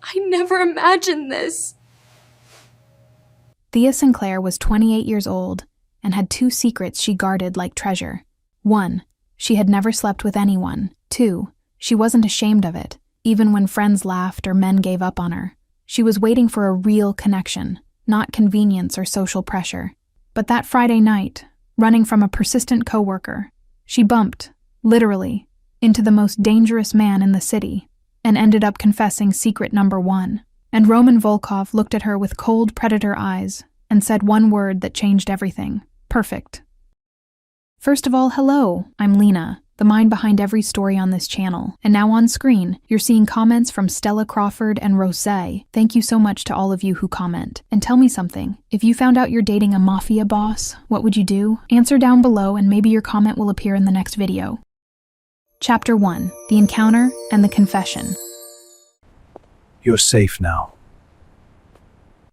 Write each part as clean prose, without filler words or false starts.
I never imagined this. Thea Sinclair was 28 years old and had 2 secrets she guarded like treasure. 1, she had never slept with anyone. 2, she wasn't ashamed of it, even when friends laughed or men gave up on her. She was waiting for a real connection, not convenience or social pressure. But that Friday night, running from a persistent coworker, she bumped, literally, into the most dangerous man in the city and ended up confessing secret number 1. And Roman Volkov looked at her with cold predator eyes and said one word that changed everything. Perfect. First of all, hello, I'm Lena, the mind behind every story on this channel. And now on screen, you're seeing comments from Stella Crawford and Rose. Thank you so much to all of you who comment. And tell me something, if you found out you're dating a mafia boss, what would you do? Answer down below and maybe your comment will appear in the next video. Chapter 1, The Encounter and the Confession. You're safe now.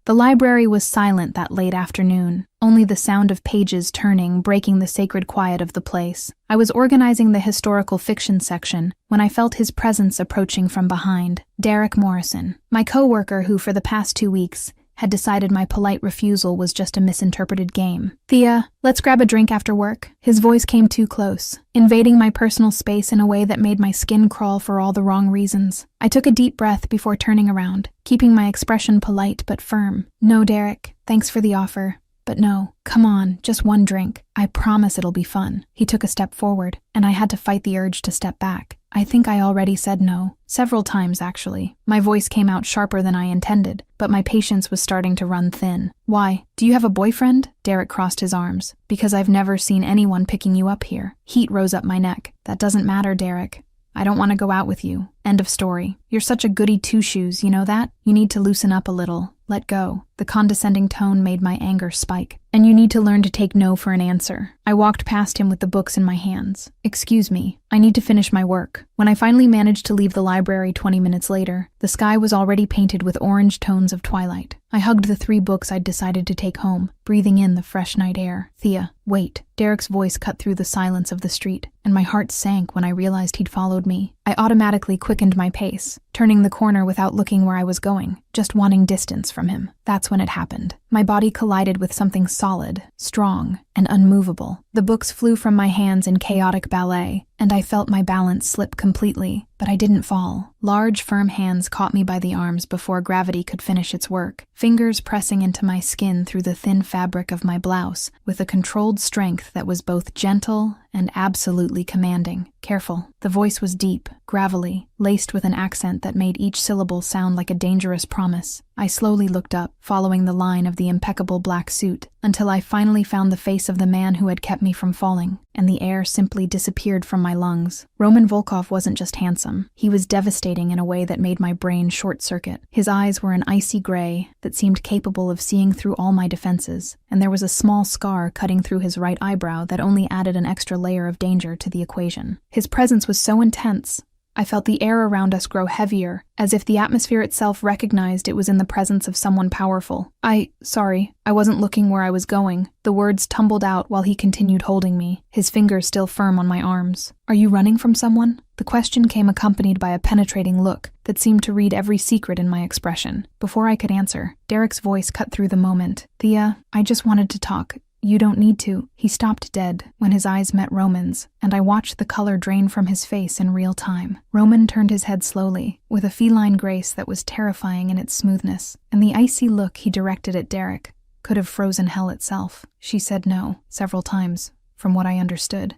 The library was silent that late afternoon, only the sound of pages turning breaking the sacred quiet of the place. I was organizing the historical fiction section when I felt his presence approaching from behind. Derek Morrison, my coworker who for the past 2 weeks had decided my polite refusal was just a misinterpreted game. Thea, let's grab a drink after work. His voice came too close, invading my personal space in a way that made my skin crawl for all the wrong reasons. I took a deep breath before turning around, keeping my expression polite but firm. No, Derek, thanks for the offer. But no, come on, just one drink. I promise it'll be fun. He took a step forward, and I had to fight the urge to step back. I think I already said no. Several times, actually. My voice came out sharper than I intended, but my patience was starting to run thin. Why? Do you have a boyfriend? Derek crossed his arms. Because I've never seen anyone picking you up here. Heat rose up my neck. That doesn't matter, Derek. I don't want to go out with you. End of story. You're such a goody two-shoes, you know that? You need to loosen up a little. Let go. The condescending tone made my anger spike. And you need to learn to take no for an answer. I walked past him with the books in my hands. Excuse me, I need to finish my work. When I finally managed to leave the library 20 minutes later, the sky was already painted with orange tones of twilight. I hugged the 3 books I'd decided to take home, breathing in the fresh night air. Thea, wait. Derek's voice cut through the silence of the street, and my heart sank when I realized he'd followed me. I automatically quickened my pace, turning the corner without looking where I was going, just wanting distance from him. That's when it happened. My body collided with something solid, strong, and unmovable. The books flew from my hands in chaotic ballet, and I felt my balance slip completely, but I didn't fall. Large, firm hands caught me by the arms before gravity could finish its work, fingers pressing into my skin through the thin fabric of my blouse with a controlled strength that was both gentle and absolutely commanding. Careful. The voice was deep, gravelly, laced with an accent that made each syllable sound like a dangerous promise. I slowly looked up, following the line of the impeccable black suit, until I finally found the face of the man who had kept me from falling, and the air simply disappeared from my lungs. Roman Volkov wasn't just handsome. He was devastating in a way that made my brain short-circuit. His eyes were an icy gray that seemed capable of seeing through all my defenses, and there was a small scar cutting through his right eyebrow that only added an extra layer of danger to the equation. His presence was so intense, I felt the air around us grow heavier, as if the atmosphere itself recognized it was in the presence of someone powerful. Sorry, I wasn't looking where I was going. The words tumbled out while he continued holding me, his fingers still firm on my arms. Are you running from someone? The question came accompanied by a penetrating look that seemed to read every secret in my expression. Before I could answer, Derek's voice cut through the moment. Thea, I just wanted to talk. You don't need to. He stopped dead when his eyes met Roman's, and I watched the color drain from his face in real time. Roman turned his head slowly, with a feline grace that was terrifying in its smoothness, and the icy look he directed at Derek could have frozen hell itself. She said no, several times, from what I understood.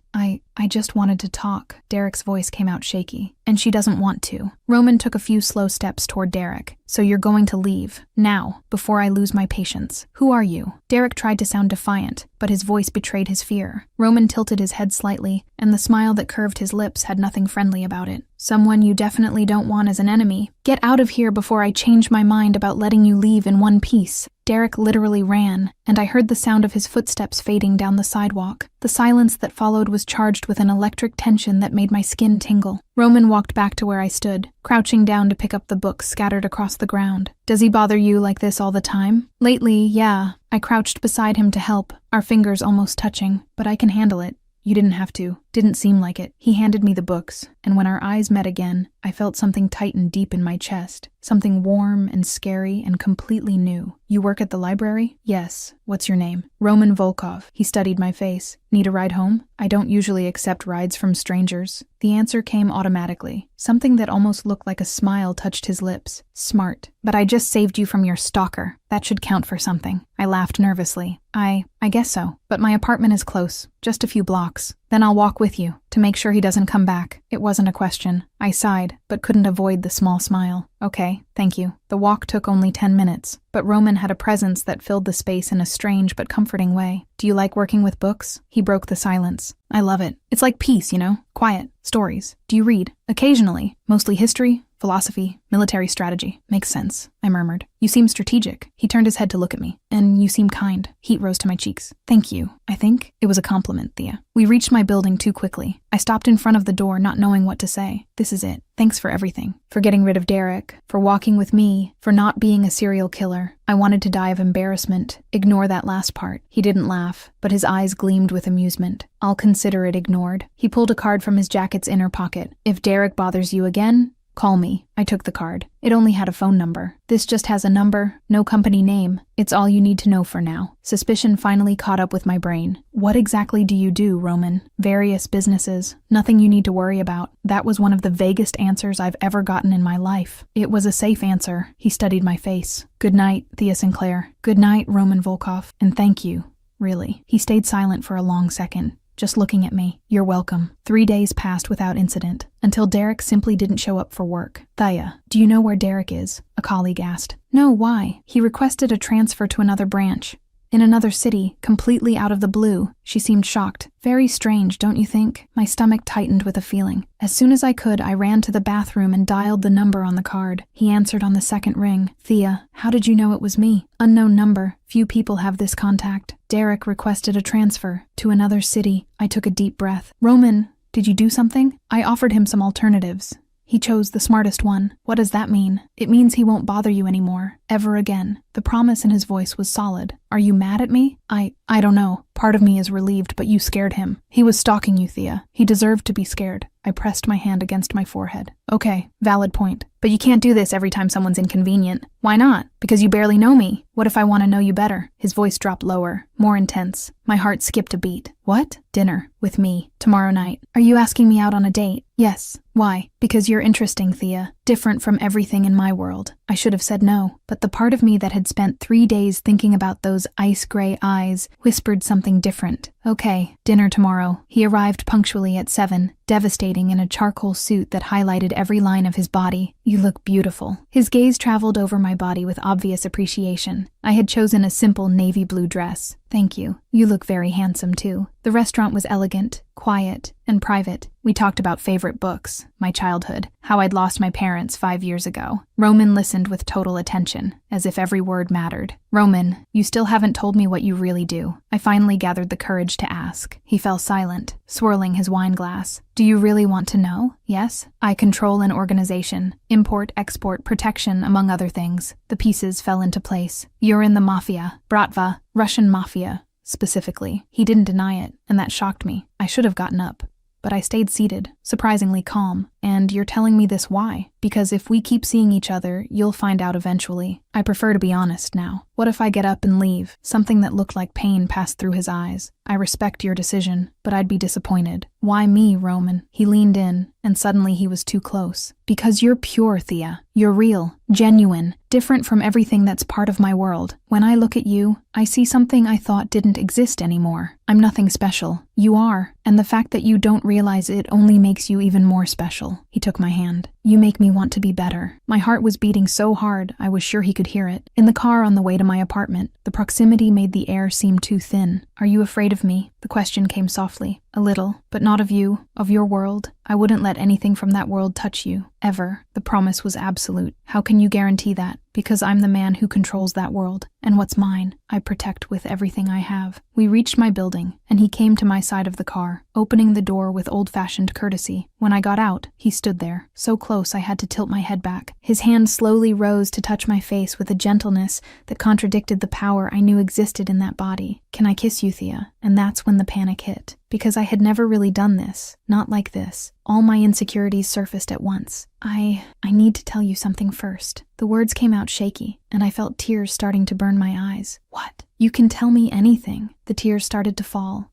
I just wanted to talk. Derek's voice came out shaky. And she doesn't want to. Roman took a few slow steps toward Derek. So you're going to leave. Now, before I lose my patience. Who are you? Derek tried to sound defiant, but his voice betrayed his fear. Roman tilted his head slightly, and the smile that curved his lips had nothing friendly about it. Someone you definitely don't want as an enemy. Get out of here before I change my mind about letting you leave in one piece. Derek literally ran, and I heard the sound of his footsteps fading down the sidewalk. The silence that followed was charged with an electric tension that made my skin tingle. Roman walked back to where I stood, crouching down to pick up the books scattered across the ground. Does he bother you like this all the time? Lately, yeah. I crouched beside him to help, our fingers almost touching, but I can handle it. You didn't have to. Didn't seem like it. He handed me the books, and when our eyes met again, I felt something tighten deep in my chest. Something warm and scary and completely new. You work at the library? Yes. What's your name? Roman Volkov. He studied my face. Need a ride home? I don't usually accept rides from strangers. The answer came automatically. Something that almost looked like a smile touched his lips. Smart. But I just saved you from your stalker. That should count for something. I laughed nervously. I guess so. But my apartment is close. Just a few blocks. Then I'll walk with you, to make sure he doesn't come back. It wasn't a question. I sighed, but couldn't avoid the small smile. Okay, thank you. The walk took only 10 minutes, but Roman had a presence that filled the space in a strange but comforting way. Do you like working with books? He broke the silence. I love it. It's like peace, you know? Quiet. Stories. Do you read? Occasionally. Mostly history, philosophy, military strategy. Makes sense, I murmured. You seem strategic. He turned his head to look at me. And you seem kind. Heat rose to my cheeks. Thank you. I think it was a compliment, Thea. We reached my building too quickly. I stopped in front of the door, not knowing what to say. This is it. Thanks for everything. For getting rid of Derek. For walking with me. For not being a serial killer. I wanted to die of embarrassment. Ignore that last part. He didn't laugh, but his eyes gleamed with amusement. I'll consider it ignored. He pulled a card from his jacket's inner pocket. If Derek bothers you again, call me. I took the card. It only had a phone number. This just has a number, no company name. It's all you need to know for now. Suspicion finally caught up with my brain. What exactly do you do, Roman? Various businesses. Nothing you need to worry about. That was one of the vaguest answers I've ever gotten in my life. It was a safe answer. He studied my face. Good night, Thea Sinclair. Good night, Roman Volkov. And thank you. Really. He stayed silent for a long second, just looking at me. You're welcome. 3 days passed without incident, until Derek simply didn't show up for work. Thea, do you know where Derek is? A colleague asked. No, why? He requested a transfer to another branch. In another city, completely out of the blue. She seemed shocked. Very strange, don't you think? My stomach tightened with a feeling. As soon as I could, I ran to the bathroom and dialed the number on the card. He answered on the second ring. Thea, how did you know it was me? Unknown number. Few people have this contact. Derek requested a transfer to another city. I took a deep breath. Roman, did you do something? I offered him some alternatives. He chose the smartest one. What does that mean? It means he won't bother you anymore. Ever again. The promise in his voice was solid. Are you mad at me? I don't know. Part of me is relieved, but you scared him. He was stalking you, Thea. He deserved to be scared. I pressed my hand against my forehead. Okay, valid point. But you can't do this every time someone's inconvenient. Why not? Because you barely know me. What if I want to know you better? His voice dropped lower, more intense. My heart skipped a beat. What? Dinner. With me. Tomorrow night. Are you asking me out on a date? Yes. Why? Because you're interesting, Thea. Different from everything in my world. I should have said no, but the part of me that had spent 3 days thinking about those ice-gray eyes whispered something different. Okay, dinner tomorrow. He arrived punctually at 7, devastating in a charcoal suit that highlighted every line of his body. You look beautiful. His gaze traveled over my body with obvious appreciation. I had chosen a simple navy blue dress. Thank you. You look very handsome, too. The restaurant was elegant, quiet, and private. We talked about favorite books, my childhood, how I'd lost my parents 5 years ago. Roman listened with total attention, as if every word mattered. Roman, you still haven't told me what you really do. I finally gathered the courage to ask. He fell silent, swirling his wine glass. Do you really want to know? Yes. I control an organization. Import, export, protection, among other things. The pieces fell into place. You're in the Mafia. Bratva, Russian Mafia, specifically. He didn't deny it, and that shocked me. I should have gotten up. But I stayed seated, surprisingly calm. And you're telling me this why? Because if we keep seeing each other, you'll find out eventually. I prefer to be honest now. What if I get up and leave? Something that looked like pain passed through his eyes. I respect your decision, but I'd be disappointed. Why me, Roman? He leaned in, and suddenly he was too close. Because you're pure, Thea. You're real, genuine, different from everything that's part of my world. When I look at you, I see something I thought didn't exist anymore. I'm nothing special. You are, and the fact that you don't realize it only makes you even more special. He took my hand. You make me want to be better. My heart was beating so hard, I was sure he could hear it. In the car on the way to my apartment, the proximity made the air seem too thin. Are you afraid of me? The question came softly. A little, but not of you, of your world. I wouldn't let anything from that world touch you, ever. The promise was absolute. How can you guarantee that? Because I'm the man who controls that world, and what's mine, I protect with everything I have. We reached my building, and he came to my side of the car, opening the door with old-fashioned courtesy. When I got out, he stood there, so close I had to tilt my head back. His hand slowly rose to touch my face with a gentleness that contradicted the power I knew existed in that body. Can I kiss you, Thea? And that's when the panic hit. because I had never really done this, not like this. All my insecurities surfaced at once. I need to tell you something first. The words came out shaky, and I felt tears starting to burn my eyes. What? You can tell me anything. The tears started to fall.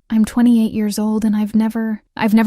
I'm 28 years old and I've never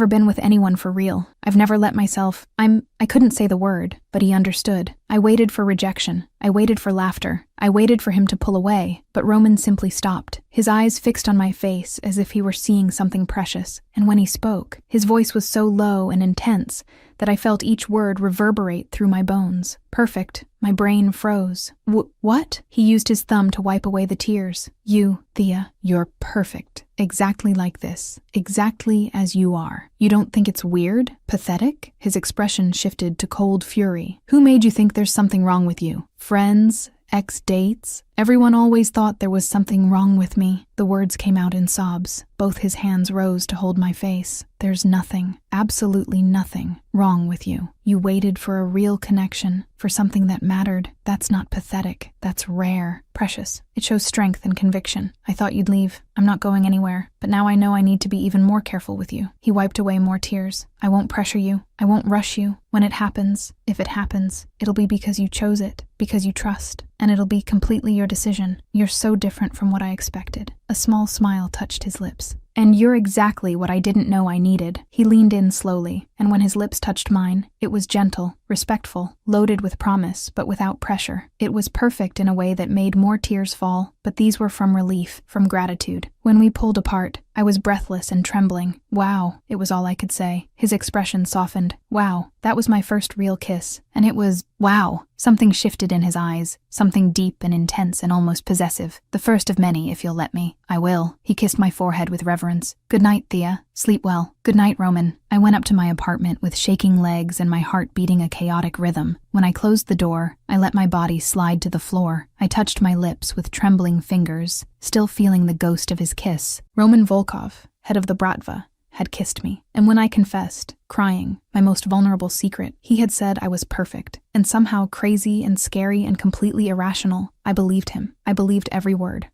been with anyone for real. I've never let myself. I couldn't say the word, but he understood. I waited for rejection. I waited for laughter. I waited for him to pull away, but Roman simply stopped, his eyes fixed on my face as if he were seeing something precious. And when he spoke, his voice was so low and intense that I felt each word reverberate through my bones. Perfect. My brain froze. What? He used his thumb to wipe away the tears. You, Thea, you're perfect. Exactly like this. Exactly as you are. You don't think it's weird? Pathetic? His expression shifted to cold fury. Who made you think there's something wrong with you? Friends? Ex-dates? Everyone always thought there was something wrong with me. The words came out in sobs. Both his hands rose to hold my face. There's nothing, absolutely nothing, wrong with you. You waited for a real connection, for something that mattered. That's not pathetic. That's rare. Precious. It shows strength and conviction. I thought you'd leave. I'm not going anywhere, but now I know I need to be even more careful with you. He wiped away more tears. I won't pressure you. I won't rush you. When it happens, if it happens, it'll be because you chose it, because you trust, and it'll be completely your decision. You're so different from what I expected. A small smile touched his lips. And you're exactly what I didn't know I needed. He leaned in slowly, and when his lips touched mine, it was gentle, respectful, loaded with promise, but without pressure. It was perfect in a way that made more tears fall, but these were from relief, from gratitude. When we pulled apart, I was breathless and trembling. Wow, it was all I could say. His expression softened. Wow, that was my first real kiss. And it was, wow. Something shifted in his eyes, something deep and intense and almost possessive. The first of many, if you'll let me. I will. He kissed my forehead with reverence. Good night, Thea. Sleep well. Good night, Roman. I went up to my apartment with shaking legs and my heart beating a chaotic rhythm. When I closed the door, I let my body slide to the floor. I touched my lips with trembling fingers, still feeling the ghost of his kiss. Roman Volkov, head of the Bratva, had kissed me. And when I confessed, crying, my most vulnerable secret, he had said I was perfect, and somehow crazy and scary and completely irrational. I believed him. I believed every word.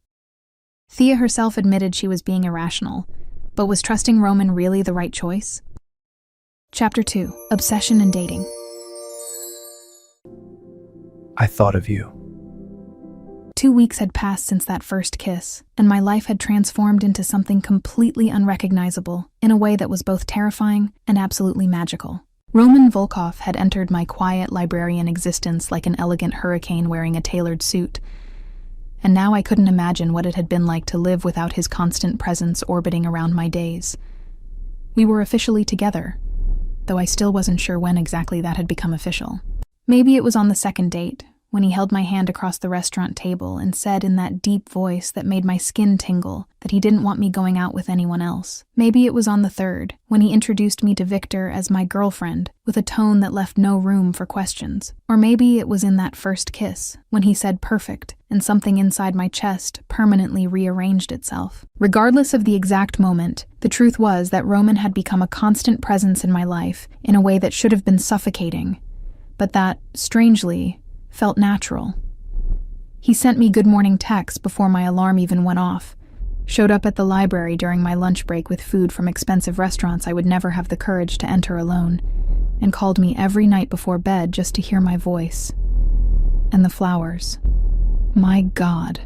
Thea herself admitted she was being irrational, but was trusting Roman really the right choice? Chapter 2. Obsession and Dating. I thought of you. 2 weeks had passed since that first kiss, and my life had transformed into something completely unrecognizable in a way that was both terrifying and absolutely magical. Roman Volkov had entered my quiet librarian existence like an elegant hurricane wearing a tailored suit, and now I couldn't imagine what it had been like to live without his constant presence orbiting around my days. We were officially together, though I still wasn't sure when exactly that had become official. Maybe it was on the second date, when he held my hand across the restaurant table and said in that deep voice that made my skin tingle that he didn't want me going out with anyone else. Maybe it was on the third, when he introduced me to Victor as my girlfriend, with a tone that left no room for questions. Or maybe it was in that first kiss, when he said perfect, and something inside my chest permanently rearranged itself. Regardless of the exact moment, the truth was that Roman had become a constant presence in my life in a way that should have been suffocating, but that, strangely, felt natural. He sent me good morning texts before my alarm even went off, showed up at the library during my lunch break with food from expensive restaurants I would never have the courage to enter alone, and called me every night before bed just to hear my voice. And the flowers. My God,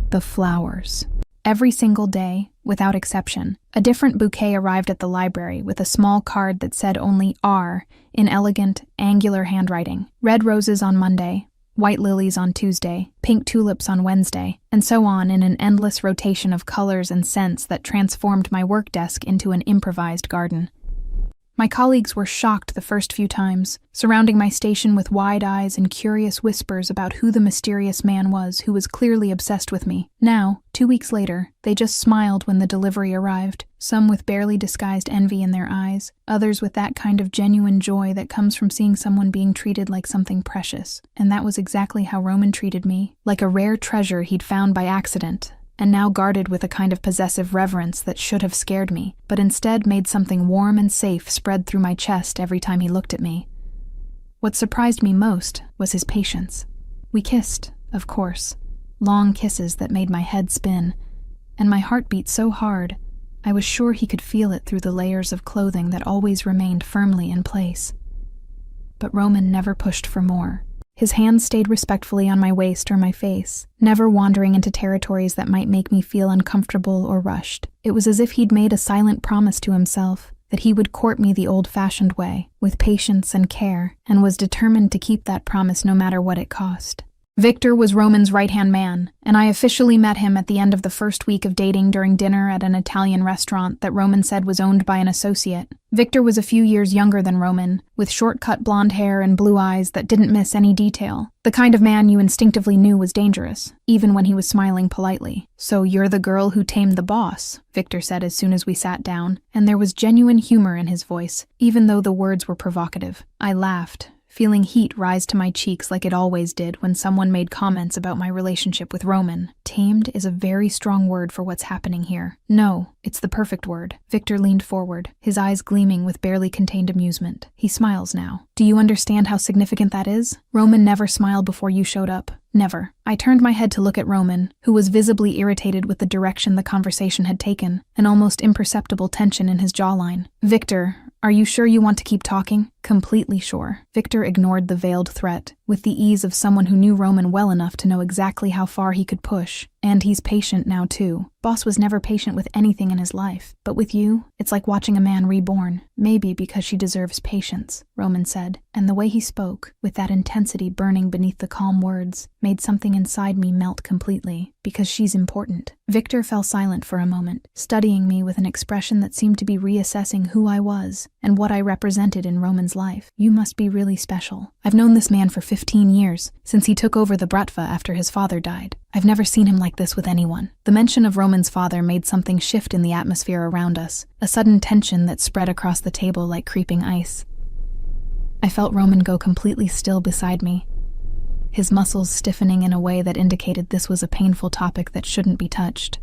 the flowers. Every single day, without exception, a different bouquet arrived at the library with a small card that said only R in elegant, angular handwriting. Red roses on Monday, white lilies on Tuesday, pink tulips on Wednesday, and so on in an endless rotation of colors and scents that transformed my work desk into an improvised garden. My colleagues were shocked the first few times, surrounding my station with wide eyes and curious whispers about who the mysterious man was who was clearly obsessed with me. Now, 2 weeks later, they just smiled when the delivery arrived, some with barely disguised envy in their eyes, others with that kind of genuine joy that comes from seeing someone being treated like something precious. And that was exactly how Roman treated me, like a rare treasure he'd found by accident, and now guarded with a kind of possessive reverence that should have scared me, but instead made something warm and safe spread through my chest every time he looked at me. What surprised me most was his patience. We kissed, of course, long kisses that made my head spin, and my heart beat so hard I was sure he could feel it through the layers of clothing that always remained firmly in place. But Roman never pushed for more. His hands stayed respectfully on my waist or my face, never wandering into territories that might make me feel uncomfortable or rushed. It was as if he'd made a silent promise to himself that he would court me the old-fashioned way, with patience and care, and was determined to keep that promise no matter what it cost. Victor was Roman's right-hand man, and I officially met him at the end of the first week of dating during dinner at an Italian restaurant that Roman said was owned by an associate. Victor was a few years younger than Roman, with short-cut blonde hair and blue eyes that didn't miss any detail. The kind of man you instinctively knew was dangerous, even when he was smiling politely. "So you're the girl who tamed the boss," Victor said as soon as we sat down, and there was genuine humor in his voice, even though the words were provocative. I laughed, feeling heat rise to my cheeks like it always did when someone made comments about my relationship with Roman. Tamed is a very strong word for what's happening here. No, it's the perfect word. Victor leaned forward, his eyes gleaming with barely contained amusement. He smiles now. "Do you understand how significant that is? Roman never smiled before you showed up. Never." I turned my head to look at Roman, who was visibly irritated with the direction the conversation had taken, an almost imperceptible tension in his jawline. "Victor, are you sure you want to keep talking?" "Completely sure." Victor ignored the veiled threat, with the ease of someone who knew Roman well enough to know exactly how far he could push. "And he's patient now, too. Boss was never patient with anything in his life. But with you, it's like watching a man reborn. Maybe because she deserves patience," Roman said, and the way he spoke, with that intensity burning beneath the calm words, made something inside me melt completely. "Because she's important." Victor fell silent for a moment, studying me with an expression that seemed to be reassessing who I was and what I represented in Roman's life. "You must be really special. I've known this man for 15 years, since he took over the Bratva after his father died. I've never seen him like this with anyone." The mention of Roman's father made something shift in the atmosphere around us, a sudden tension that spread across the table like creeping ice. I felt Roman go completely still beside me, his muscles stiffening in a way that indicated this was a painful topic that shouldn't be touched.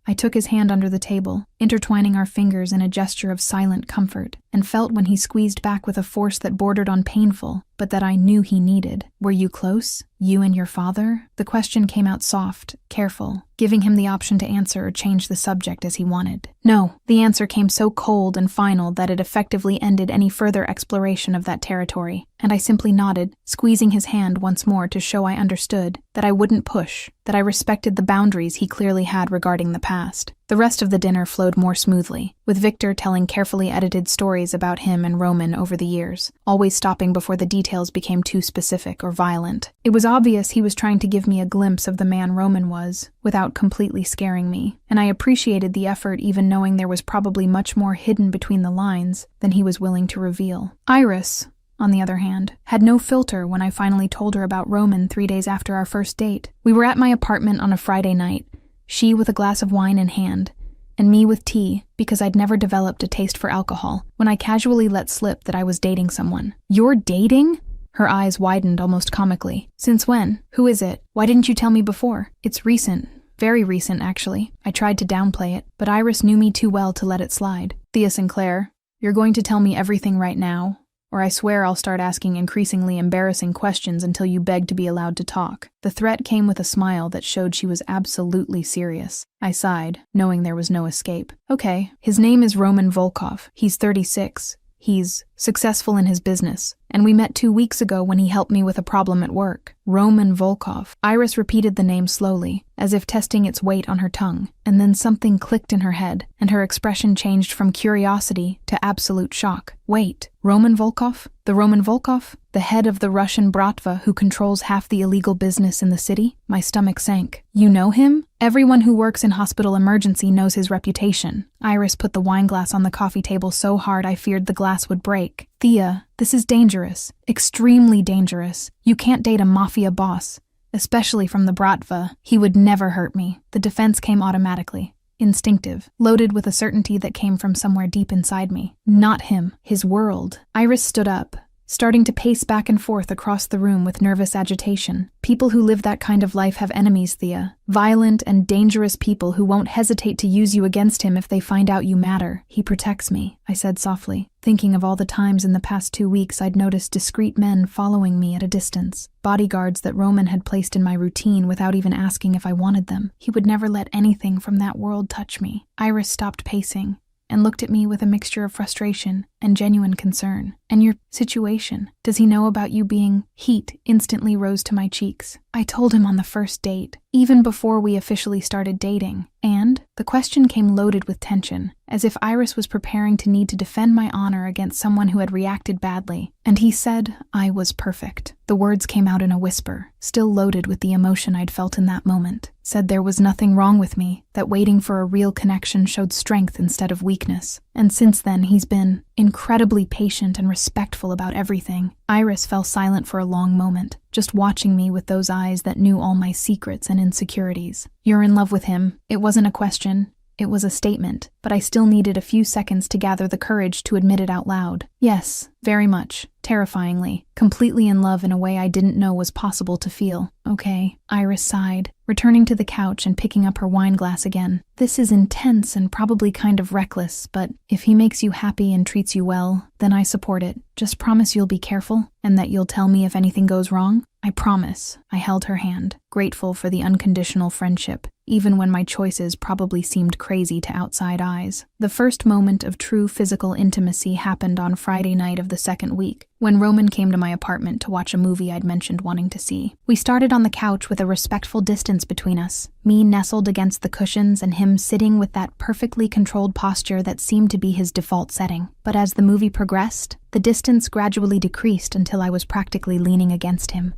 I took his hand under the table, intertwining our fingers in a gesture of silent comfort, and felt when he squeezed back with a force that bordered on painful, but that I knew he needed. "Were you close? You and your father?" The question came out soft, careful, giving him the option to answer or change the subject as he wanted. "No." The answer came so cold and final that it effectively ended any further exploration of that territory, and I simply nodded, squeezing his hand once more to show I understood, that I wouldn't push, that I respected the boundaries he clearly had regarding the past. The rest of the dinner flowed more smoothly, with Victor telling carefully edited stories about him and Roman over the years, always stopping before the details became too specific or violent. It was obvious he was trying to give me a glimpse of the man Roman was, without completely scaring me, and I appreciated the effort even knowing there was probably much more hidden between the lines than he was willing to reveal. Iris, on the other hand, had no filter when I finally told her about Roman 3 days after our first date. We were at my apartment on a Friday night, she with a glass of wine in hand, and me with tea, because I'd never developed a taste for alcohol, when I casually let slip that I was dating someone. "You're dating?" Her eyes widened almost comically. "Since when? Who is it? Why didn't you tell me before?" "It's recent. Very recent, actually." I tried to downplay it, but Iris knew me too well to let it slide. "Thea Sinclair, you're going to tell me everything right now, or I swear I'll start asking increasingly embarrassing questions until you beg to be allowed to talk." The threat came with a smile that showed she was absolutely serious. I sighed, knowing there was no escape. "Okay, his name is Roman Volkov. He's 36. He's successful in his business, and we met 2 weeks ago when he helped me with a problem at work." Roman Volkov. Iris repeated the name slowly, as if testing its weight on her tongue, and then something clicked in her head, and her expression changed from curiosity to absolute shock. "Wait, Roman Volkov? The Roman Volkov? The head of the Russian Bratva who controls half the illegal business in the city?" My stomach sank. "You know him? Everyone who works in hospital emergency knows his reputation." Iris put the wineglass on the coffee table so hard I feared the glass would break. "Thea, this is dangerous. Extremely dangerous. You can't date a Mafia boss, especially from the Bratva. He would never hurt me." The defense came automatically, instinctive, loaded with a certainty that came from somewhere deep inside me. Not him. His world. Iris stood up, starting to pace back and forth across the room with nervous agitation. People who live that kind of life have enemies, Thea. Violent and dangerous people who won't hesitate to use you against him if they find out you matter. He protects me, I said softly, thinking of all the times in the past 2 weeks I'd noticed discreet men following me at a distance. Bodyguards that Roman had placed in my routine without even asking if I wanted them. He would never let anything from that world touch me. Iris stopped pacing and looked at me with a mixture of frustration and genuine concern. And your situation? Does he know about you being? Heat instantly rose to my cheeks. I told him on the first date, even before we officially started dating. And the question came loaded with tension, as if Iris was preparing to need to defend my honor against someone who had reacted badly. And he said I was perfect. The words came out in a whisper, still loaded with the emotion I'd felt in that moment. Said there was nothing wrong with me, that waiting for a real connection showed strength instead of weakness. And since then, he's been incredibly patient and respectful about everything. Iris fell silent for a long moment, just watching me with those eyes that knew all my secrets and insecurities. You're in love with him. It wasn't a question. It was a statement, but I still needed a few seconds to gather the courage to admit it out loud. Yes, very much. Terrifyingly. Completely in love in a way I didn't know was possible to feel. Okay, Iris sighed, returning to the couch and picking up her wine glass again. This is intense and probably kind of reckless, but if he makes you happy and treats you well, then I support it. Just promise you'll be careful, and that you'll tell me if anything goes wrong? I promise. I held her hand, grateful for the unconditional friendship, even when my choices probably seemed crazy to outside eyes. The first moment of true physical intimacy happened on Friday night of the second week, when Roman came to my apartment to watch a movie I'd mentioned wanting to see. We started on the couch with a respectful distance between us, me nestled against the cushions and him sitting with that perfectly controlled posture that seemed to be his default setting. But as the movie progressed, the distance gradually decreased until I was practically leaning against him,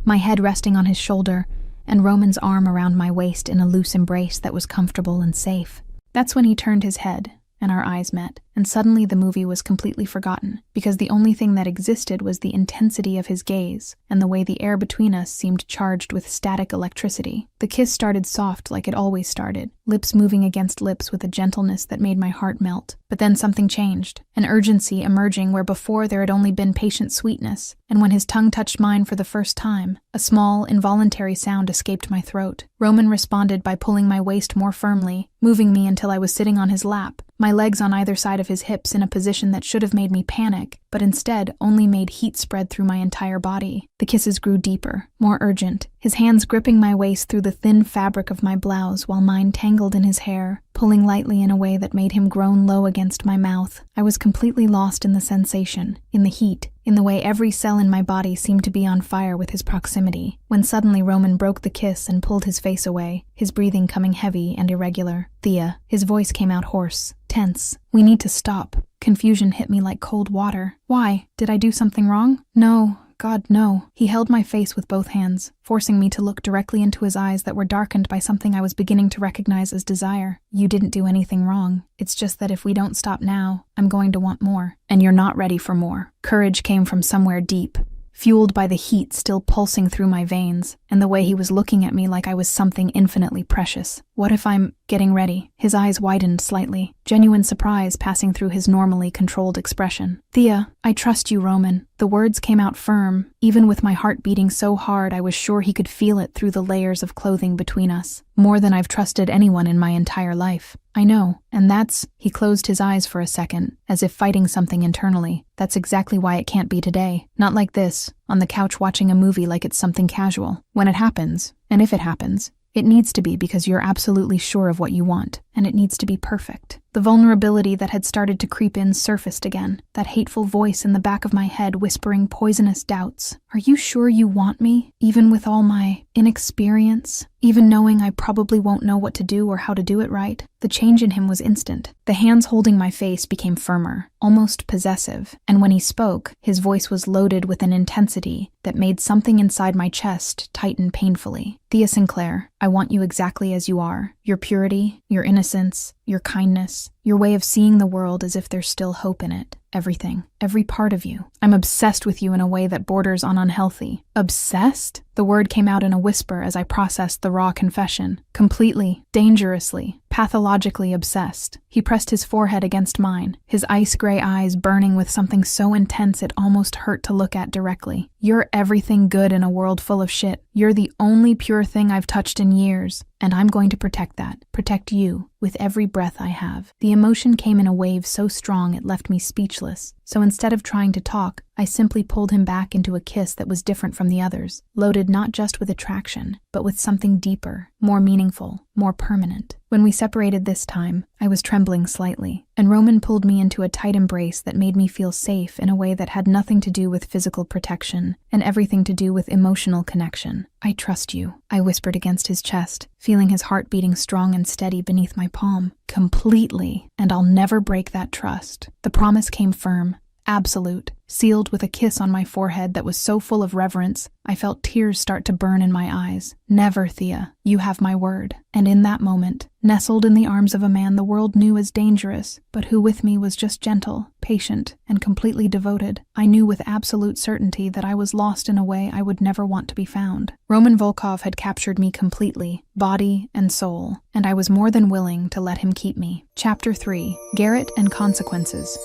my head resting on his shoulder, and Roman's arm around my waist in a loose embrace that was comfortable and safe. That's when he turned his head, and our eyes met, and suddenly the movie was completely forgotten, because the only thing that existed was the intensity of his gaze, and the way the air between us seemed charged with static electricity. The kiss started soft like it always started, lips moving against lips with a gentleness that made my heart melt. But then something changed, an urgency emerging where before there had only been patient sweetness, and when his tongue touched mine for the first time, a small, involuntary sound escaped my throat. Roman responded by pulling my waist more firmly, moving me until I was sitting on his lap, my legs on either side of his hips in a position that should have made me panic, but instead only made heat spread through my entire body. The kisses grew deeper, more urgent, his hands gripping my waist through the thin fabric of my blouse while mine tangled in his hair, pulling lightly in a way that made him groan low against my mouth. I was completely lost in the sensation, in the heat, in the way every cell in my body seemed to be on fire with his proximity, when suddenly Roman broke the kiss and pulled his face away, his breathing coming heavy and irregular. Thea, his voice came out hoarse, tense. We need to stop. Confusion hit me like cold water. Why? Did I do something wrong? No. God, no. He held my face with both hands, forcing me to look directly into his eyes that were darkened by something I was beginning to recognize as desire. You didn't do anything wrong. It's just that if we don't stop now, I'm going to want more. And you're not ready for more. Courage came from somewhere deep, fueled by the heat still pulsing through my veins, and the way he was looking at me like I was something infinitely precious. What if I'm getting ready? His eyes widened slightly, genuine surprise passing through his normally controlled expression. Thea, I trust you, Roman. The words came out firm, even with my heart beating so hard I was sure he could feel it through the layers of clothing between us. More than I've trusted anyone in my entire life. I know, and that's... He closed his eyes for a second, as if fighting something internally. That's exactly why it can't be today. Not like this, on the couch watching a movie like it's something casual. When it happens, and if it happens, it needs to be because you're absolutely sure of what you want, and it needs to be perfect. The vulnerability that had started to creep in surfaced again, that hateful voice in the back of my head whispering poisonous doubts. Are you sure you want me, even with all my inexperience? Even knowing I probably won't know what to do or how to do it right? The change in him was instant. The hands holding my face became firmer, almost possessive, and when he spoke, his voice was loaded with an intensity that made something inside my chest tighten painfully. Thea Sinclair, I want you exactly as you are. Your purity, your innocence, your kindness, Your way of seeing the world as if there's still hope in it. Everything. Every part of you. I'm obsessed with you in a way that borders on unhealthy. Obsessed? The word came out in a whisper as I processed the raw confession. Completely, dangerously, pathologically obsessed. He pressed his forehead against mine, his ice-gray eyes burning with something so intense it almost hurt to look at directly. You're everything good in a world full of shit. You're the only pure thing I've touched in years, and I'm going to protect that. Protect you, with every breath I have. The emotion came in a wave so strong it left me speechless. So instead of trying to talk, I simply pulled him back into a kiss that was different from the others, loaded not just with attraction, but with something deeper, more meaningful, more permanent. When we separated this time, I was trembling slightly, and Roman pulled me into a tight embrace that made me feel safe in a way that had nothing to do with physical protection and everything to do with emotional connection. I trust you, I whispered against his chest, feeling his heart beating strong and steady beneath my palm. Completely, and I'll never break that trust. The promise came firm, absolute, sealed with a kiss on my forehead that was so full of reverence, I felt tears start to burn in my eyes. Never, Thea. You have my word. And in that moment, nestled in the arms of a man the world knew as dangerous, but who with me was just gentle, patient, and completely devoted, I knew with absolute certainty that I was lost in a way I would never want to be found. Roman Volkov had captured me completely, body and soul, and I was more than willing to let him keep me. Chapter 3. Garrett and Consequences.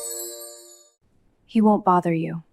He won't bother you.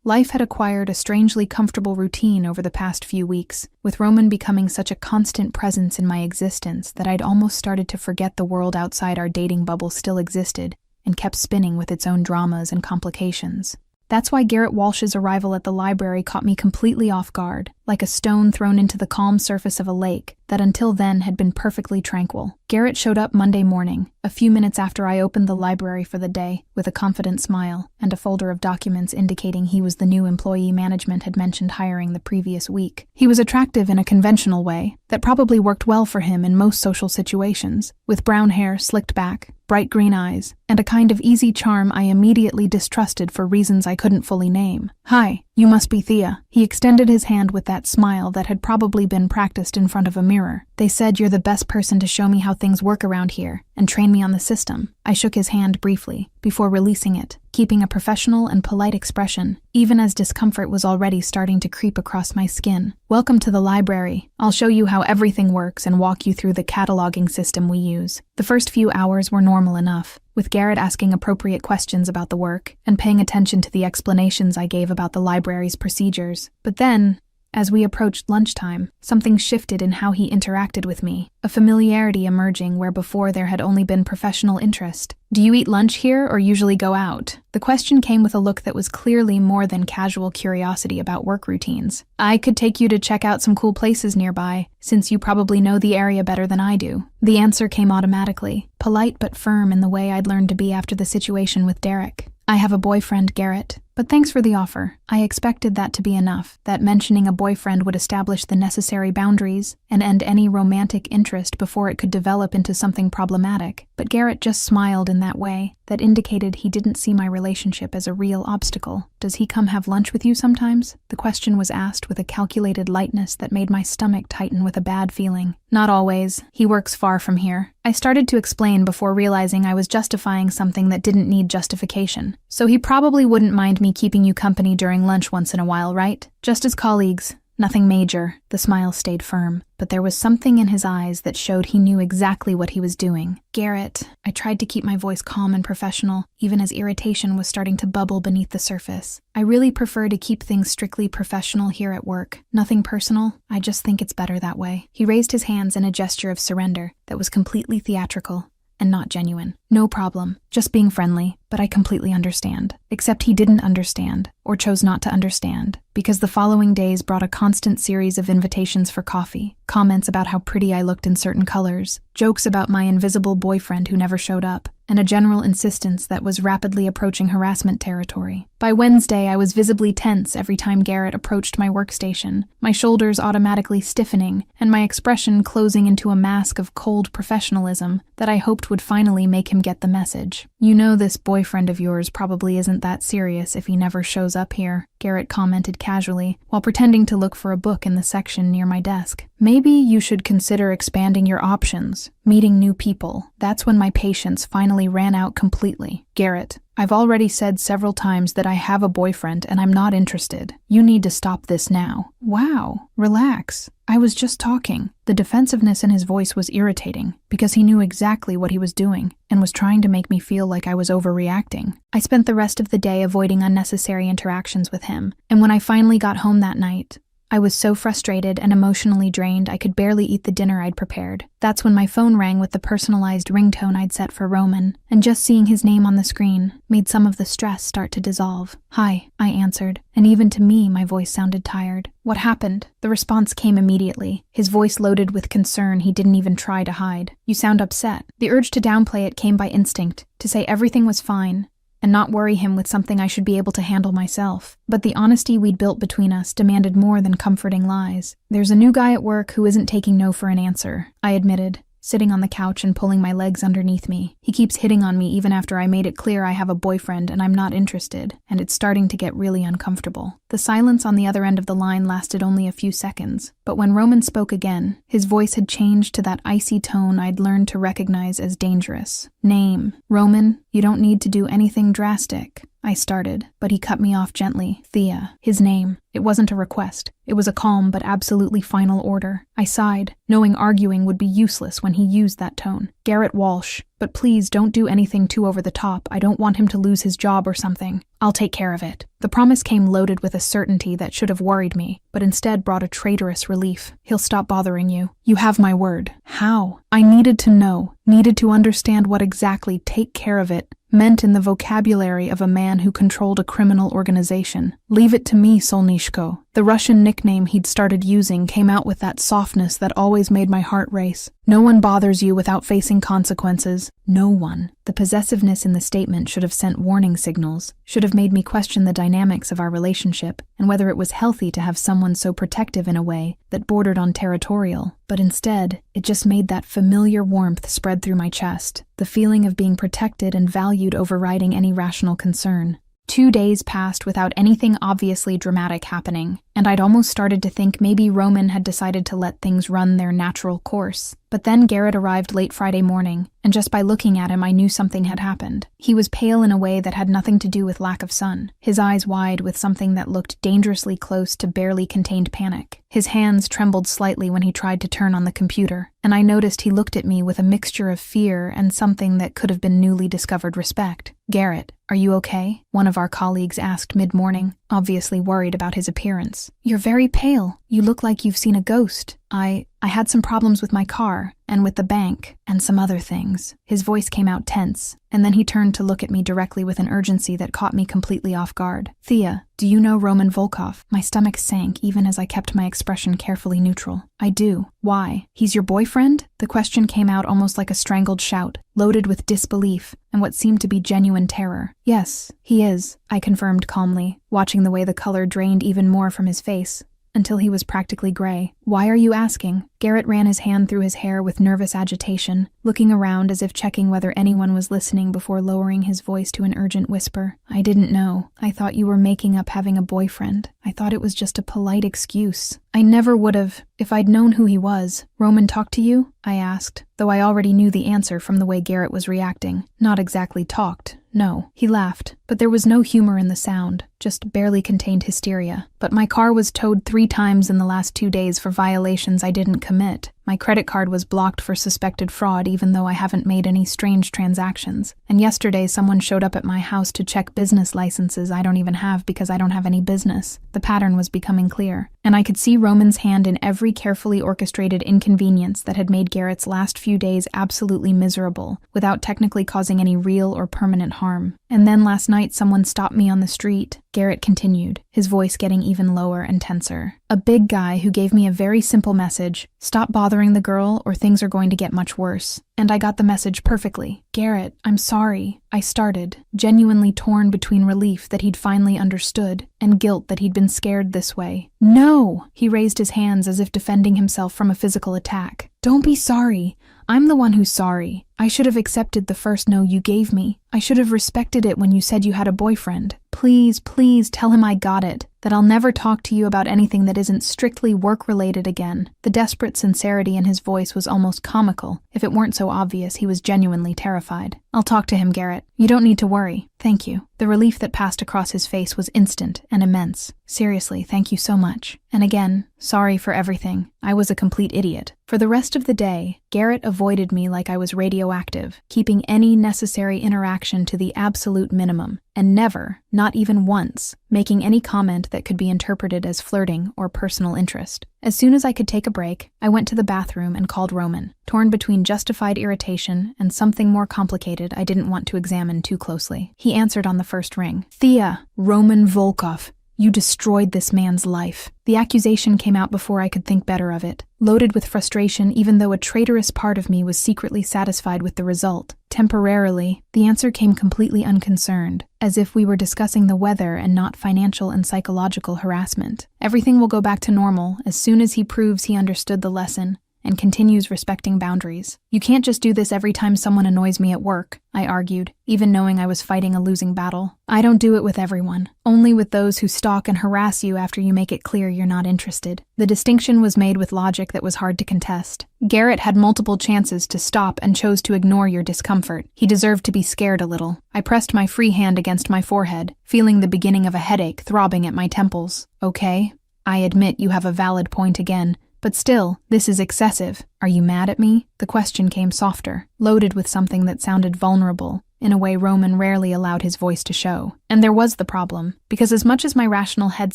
Life had acquired a strangely comfortable routine over the past few weeks, with Roman becoming such a constant presence in my existence that I'd almost started to forget the world outside our dating bubble still existed and kept spinning with its own dramas and complications. That's why Garrett Walsh's arrival at the library caught me completely off guard, like a stone thrown into the calm surface of a lake that until then had been perfectly tranquil. Garrett showed up Monday morning, a few minutes after I opened the library for the day, with a confident smile and a folder of documents indicating he was the new employee management had mentioned hiring the previous week. He was attractive in a conventional way that probably worked well for him in most social situations, with brown hair slicked back, bright green eyes, and a kind of easy charm I immediately distrusted for reasons I couldn't fully name. "Hi, you must be Thea." He extended his hand with that smile that had probably been practiced in front of a mirror. "They said you're the best person to show me how things work around here and train me on the system." I shook his hand briefly, before releasing it, keeping a professional and polite expression, even as discomfort was already starting to creep across my skin. "Welcome to the library. I'll show you how everything works and walk you through the cataloging system we use." The first few hours were normal enough, with Garrett asking appropriate questions about the work and paying attention to the explanations I gave about the library's procedures. But then, as we approached lunchtime, something shifted in how he interacted with me, a familiarity emerging where before there had only been professional interest. "Do you eat lunch here or usually go out?" The question came with a look that was clearly more than casual curiosity about work routines. "I could take you to check out some cool places nearby, since you probably know the area better than I do." The answer came automatically, polite but firm in the way I'd learned to be after the situation with Derek. "I have a boyfriend, Garrett. But thanks for the offer. I expected that to be enough, that mentioning a boyfriend would establish the necessary boundaries and end any romantic interest before it could develop into something problematic. But Garrett just smiled in that way, that indicated he didn't see my relationship as a real obstacle. "Does he come have lunch with you sometimes?" The question was asked with a calculated lightness that made my stomach tighten with a bad feeling. "Not always. He works far from here." I started to explain before realizing I was justifying something that didn't need justification. "So he probably wouldn't mind me keeping you company during lunch once in a while, right? Just as colleagues. Nothing major." The smile stayed firm, but there was something in his eyes that showed he knew exactly what he was doing. "Garrett," I tried to keep my voice calm and professional, even as irritation was starting to bubble beneath the surface. "I really prefer to keep things strictly professional here at work. Nothing personal. I just think it's better that way." He raised his hands in a gesture of surrender that was completely theatrical and not genuine. "No problem. Just being friendly, but I completely understand." Except he didn't understand, or chose not to understand, because the following days brought a constant series of invitations for coffee, comments about how pretty I looked in certain colors, jokes about my invisible boyfriend who never showed up, and a general insistence that was rapidly approaching harassment territory. By Wednesday, I was visibly tense every time Garrett approached my workstation, my shoulders automatically stiffening, and my expression closing into a mask of cold professionalism that I hoped would finally make him get the message. "You know this boyfriend of yours probably isn't that serious if he never shows up here," Garrett commented casually, while pretending to look for a book in the section near my desk. "Maybe you should consider expanding your options, meeting new people." That's when my patience finally ran out completely. "Garrett, I've already said several times that I have a boyfriend and I'm not interested. You need to stop this now." "Wow, relax. I was just talking." The defensiveness in his voice was irritating, because he knew exactly what he was doing and was trying to make me feel like I was overreacting. I spent the rest of the day avoiding unnecessary interactions with him, and when I finally got home that night, I was so frustrated and emotionally drained I could barely eat the dinner I'd prepared. That's when my phone rang with the personalized ringtone I'd set for Roman, and just seeing his name on the screen made some of the stress start to dissolve. "Hi," I answered, and even to me my voice sounded tired. "What happened?" The response came immediately, his voice loaded with concern he didn't even try to hide. "You sound upset." The urge to downplay it came by instinct, to say everything was fine, and not worry him with something I should be able to handle myself. But the honesty we'd built between us demanded more than comforting lies. "There's a new guy at work who isn't taking no for an answer," I admitted, sitting on the couch and pulling my legs underneath me. "He keeps hitting on me even after I made it clear I have a boyfriend and I'm not interested, and it's starting to get really uncomfortable." The silence on the other end of the line lasted only a few seconds, but when Roman spoke again, his voice had changed to that icy tone I'd learned to recognize as dangerous. "Name." "Roman, you don't need to do anything drastic," I started, but he cut me off gently. "Thea." His name. It wasn't a request. It was a calm but absolutely final order. I sighed, knowing arguing would be useless when he used that tone. "Garrett Walsh. But please don't do anything too over the top. I don't want him to lose his job or something. I'll take care of it." The promise came loaded with a certainty that should have worried me, but instead brought a traitorous relief. "He'll stop bothering you. You have my word." How? I needed to know, needed to understand what exactly "take care of it" meant in the vocabulary of a man who controlled a criminal organization. "Leave it to me, Solnishko." The Russian nickname he'd started using came out with that softness that always made my heart race. "No one bothers you without facing consequences." No one. The possessiveness in the statement should have sent warning signals, should have made me question the dynamics of our relationship and whether it was healthy to have someone so protective in a way that bordered on territorial. But instead, it just made that familiar warmth spread through my chest, the feeling of being protected and valued overriding any rational concern. 2 days passed without anything obviously dramatic happening, and I'd almost started to think maybe Roman had decided to let things run their natural course. But then Garrett arrived late Friday morning, and just by looking at him I knew something had happened. He was pale in a way that had nothing to do with lack of sun, his eyes wide with something that looked dangerously close to barely contained panic. His hands trembled slightly when he tried to turn on the computer, and I noticed he looked at me with a mixture of fear and something that could have been newly discovered respect. "Garrett, are you okay?" one of our colleagues asked mid-morning, obviously worried about his appearance. "You're very pale. You look like you've seen a ghost." I had some problems with my car, and with the bank, and some other things." His voice came out tense, and then he turned to look at me directly with an urgency that caught me completely off guard. "Thea, do you know Roman Volkov?" My stomach sank even as I kept my expression carefully neutral. "I do. Why? He's your boyfriend?" The question came out almost like a strangled shout, loaded with disbelief and what seemed to be genuine terror. "Yes, he is," I confirmed calmly, watching the way the color drained even more from his face, until he was practically gray. "Why are you asking?" Garrett ran his hand through his hair with nervous agitation, looking around as if checking whether anyone was listening before lowering his voice to an urgent whisper. "I didn't know. I thought you were making up having a boyfriend. I thought it was just a polite excuse. I never would have, if I'd known who he was." "Roman talked to you?" I asked, though I already knew the answer from the way Garrett was reacting. "Not exactly talked. No." He laughed, but there was no humor in the sound, just barely contained hysteria. "But my car was towed 3 times in the last 2 days for violations I didn't commit. My credit card was blocked for suspected fraud even though I haven't made any strange transactions. And yesterday someone showed up at my house to check business licenses I don't even have because I don't have any business." The pattern was becoming clear, and I could see Roman's hand in every carefully orchestrated inconvenience that had made Garrett's last few days absolutely miserable, without technically causing any real or permanent harm. "And then last night someone stopped me on the street," Garrett continued, his voice getting even lower and tenser. "A big guy who gave me a very simple message: stop bothering the girl or things are going to get much worse. And I got the message perfectly. "Garrett, I'm sorry," I started, genuinely torn between relief that he'd finally understood and guilt that he'd been scared this way. "No!" He raised his hands as if defending himself from a physical attack. "Don't be sorry. I'm the one who's sorry. I should have accepted the first no you gave me. I should have respected it when you said you had a boyfriend. Please, please tell him I got it, that I'll never talk to you about anything that isn't strictly work-related again." The desperate sincerity in his voice was almost comical. If it weren't so obvious, he was genuinely terrified. "I'll talk to him, Garrett. You don't need to worry. Thank you." The relief that passed across his face was instant and immense. "Seriously, thank you so much. And again, sorry for everything. I was a complete idiot." For the rest of the day, Garrett avoided me like I was radioactive, keeping any necessary interaction to the absolute minimum, and never, not even once, making any comment that could be interpreted as flirting or personal interest. As soon as I could take a break, I went to the bathroom and called Roman, torn between justified irritation and something more complicated I didn't want to examine too closely. He answered on the first ring. "Thea, Roman Volkov. You destroyed this man's life." The accusation came out before I could think better of it, loaded with frustration even though a traitorous part of me was secretly satisfied with the result. Temporarily, the answer came completely unconcerned, as if we were discussing the weather and not financial and psychological harassment. "Everything will go back to normal as soon as he proves he understood the lesson and continues respecting boundaries. You can't just do this every time someone annoys me at work," I argued, even knowing I was fighting a losing battle. "I don't do it with everyone, only with those who stalk and harass you after you make it clear you're not interested." The distinction was made with logic that was hard to contest. Garrett had multiple chances to stop and chose to ignore your discomfort. He deserved to be scared a little. I pressed my free hand against my forehead, feeling the beginning of a headache throbbing at my temples. "Okay, I admit you have a valid point again. But still, this is excessive. Are you mad at me?" The question came softer, loaded with something that sounded vulnerable, in a way Roman rarely allowed his voice to show. And there was the problem, because as much as my rational head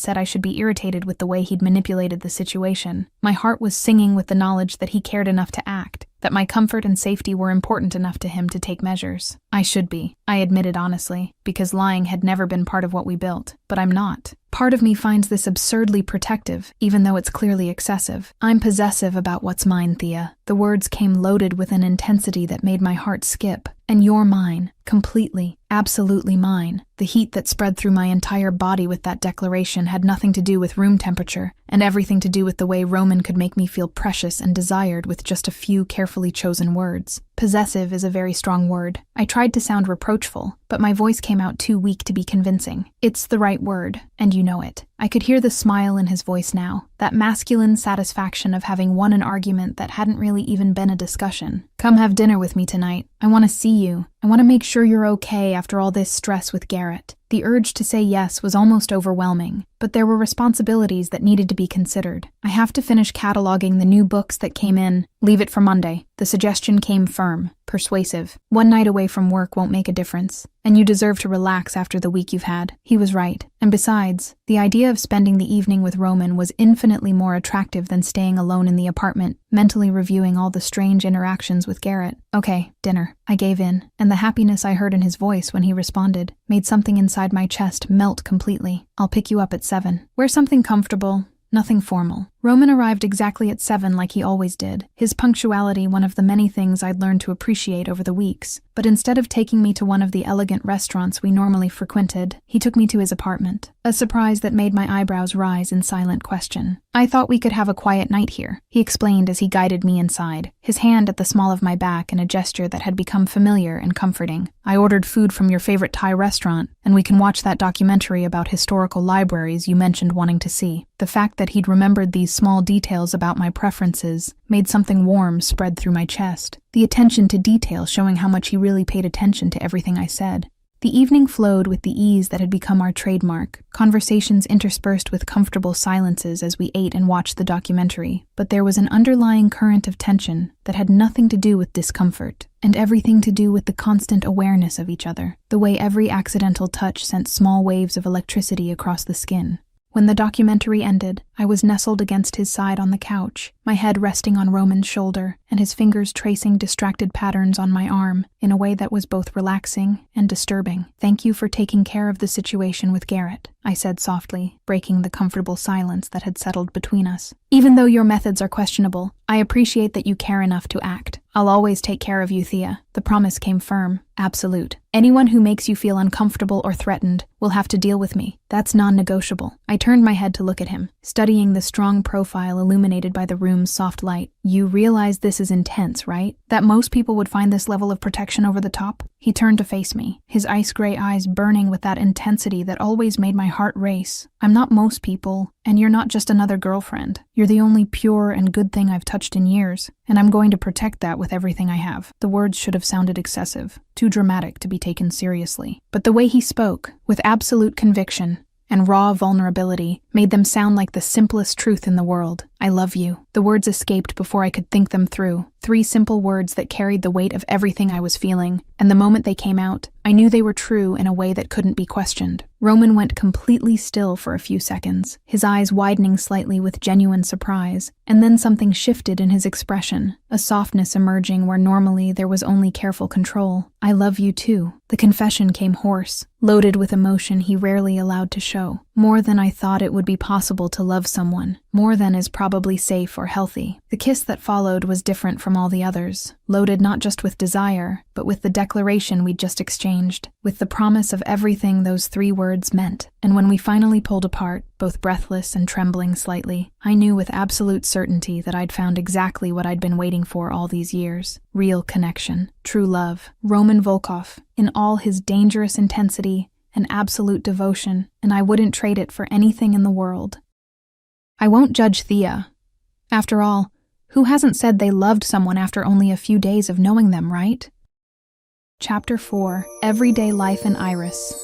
said I should be irritated with the way he'd manipulated the situation, my heart was singing with the knowledge that he cared enough to act, that my comfort and safety were important enough to him to take measures. I should be, I admitted honestly, because lying had never been part of what we built, but I'm not. Part of me finds this absurdly protective, even though it's clearly excessive. "I'm possessive about what's mine, Thea." The words came loaded with an intensity that made my heart skip. "And you're mine, completely, absolutely mine." The heat that spread through my entire body with that declaration had nothing to do with room temperature, and everything to do with the way Roman could make me feel precious and desired with just a few carefully chosen words. Possessive is a very strong word. I tried to sound reproachful, but my voice came out too weak to be convincing. It's the right word, and you know it. I could hear the smile in his voice now, that masculine satisfaction of having won an argument that hadn't really even been a discussion. "Come have dinner with me tonight. I want to see you. I want to make sure you're okay after all this stress with Garrett." The urge to say yes was almost overwhelming, but there were responsibilities that needed to be considered. I have to finish cataloging the new books that came in. "Leave it for Monday." The suggestion came firm, persuasive. "One night away from work won't make a difference, and you deserve to relax after the week you've had." He was right. And besides, the idea of spending the evening with Roman was infinitely more attractive than staying alone in the apartment, mentally reviewing all the strange interactions with Garrett. "Okay, dinner." I gave in, and the happiness I heard in his voice when he responded made something inside my chest melt completely. "I'll pick you up at 7. Wear something comfortable. Nothing formal." Roman arrived exactly at 7 like he always did, his punctuality one of the many things I'd learned to appreciate over the weeks. But instead of taking me to one of the elegant restaurants we normally frequented, he took me to his apartment, a surprise that made my eyebrows rise in silent question. "I thought we could have a quiet night here," he explained as he guided me inside, his hand at the small of my back in a gesture that had become familiar and comforting. "I ordered food from your favorite Thai restaurant, and we can watch that documentary about historical libraries you mentioned wanting to see." The fact that he'd remembered these small details about my preferences made something warm spread through my chest, the attention to detail showing how much he really paid attention to everything I said. The evening flowed with the ease that had become our trademark, conversations interspersed with comfortable silences as we ate and watched the documentary, but there was an underlying current of tension that had nothing to do with discomfort, and everything to do with the constant awareness of each other, the way every accidental touch sent small waves of electricity across the skin. When the documentary ended, I was nestled against his side on the couch, my head resting on Roman's shoulder, and his fingers tracing distracted patterns on my arm in a way that was both relaxing and disturbing. "Thank you for taking care of the situation with Garrett," I said softly, breaking the comfortable silence that had settled between us. "Even though your methods are questionable, I appreciate that you care enough to act. I'll always take care of you, Thea." The promise came firm, absolute. "Anyone who makes you feel uncomfortable or threatened will have to deal with me. That's non-negotiable." I turned my head to look at him, studying studying the strong profile illuminated by the room's soft light. "You realize this is intense, right? That most people would find this level of protection over the top?" He turned to face me, his ice-gray eyes burning with that intensity that always made my heart race. "I'm not most people, and you're not just another girlfriend. You're the only pure and good thing I've touched in years, and I'm going to protect that with everything I have." The words should have sounded excessive, too dramatic to be taken seriously. But the way he spoke, with absolute conviction and raw vulnerability, made them sound like the simplest truth in the world. "I love you." The words escaped before I could think them through. 3 simple words that carried the weight of everything I was feeling, and the moment they came out, I knew they were true in a way that couldn't be questioned. Roman went completely still for a few seconds, his eyes widening slightly with genuine surprise, and then something shifted in his expression, a softness emerging where normally there was only careful control. "I love you too." The confession came hoarse, loaded with emotion he rarely allowed to show. "More than I thought it would be possible to love someone. More than is probably safe or healthy." The kiss that followed was different from all the others, loaded not just with desire, but with the declaration we'd just exchanged, with the promise of everything those 3 words meant. And when we finally pulled apart, both breathless and trembling slightly, I knew with absolute certainty that I'd found exactly what I'd been waiting for all these years. Real connection, true love. Roman Volkov, in all his dangerous intensity and absolute devotion, and I wouldn't trade it for anything in the world. I won't judge Thea. After all, who hasn't said they loved someone after only a few days of knowing them, right? Chapter 4, Everyday Life in Iris.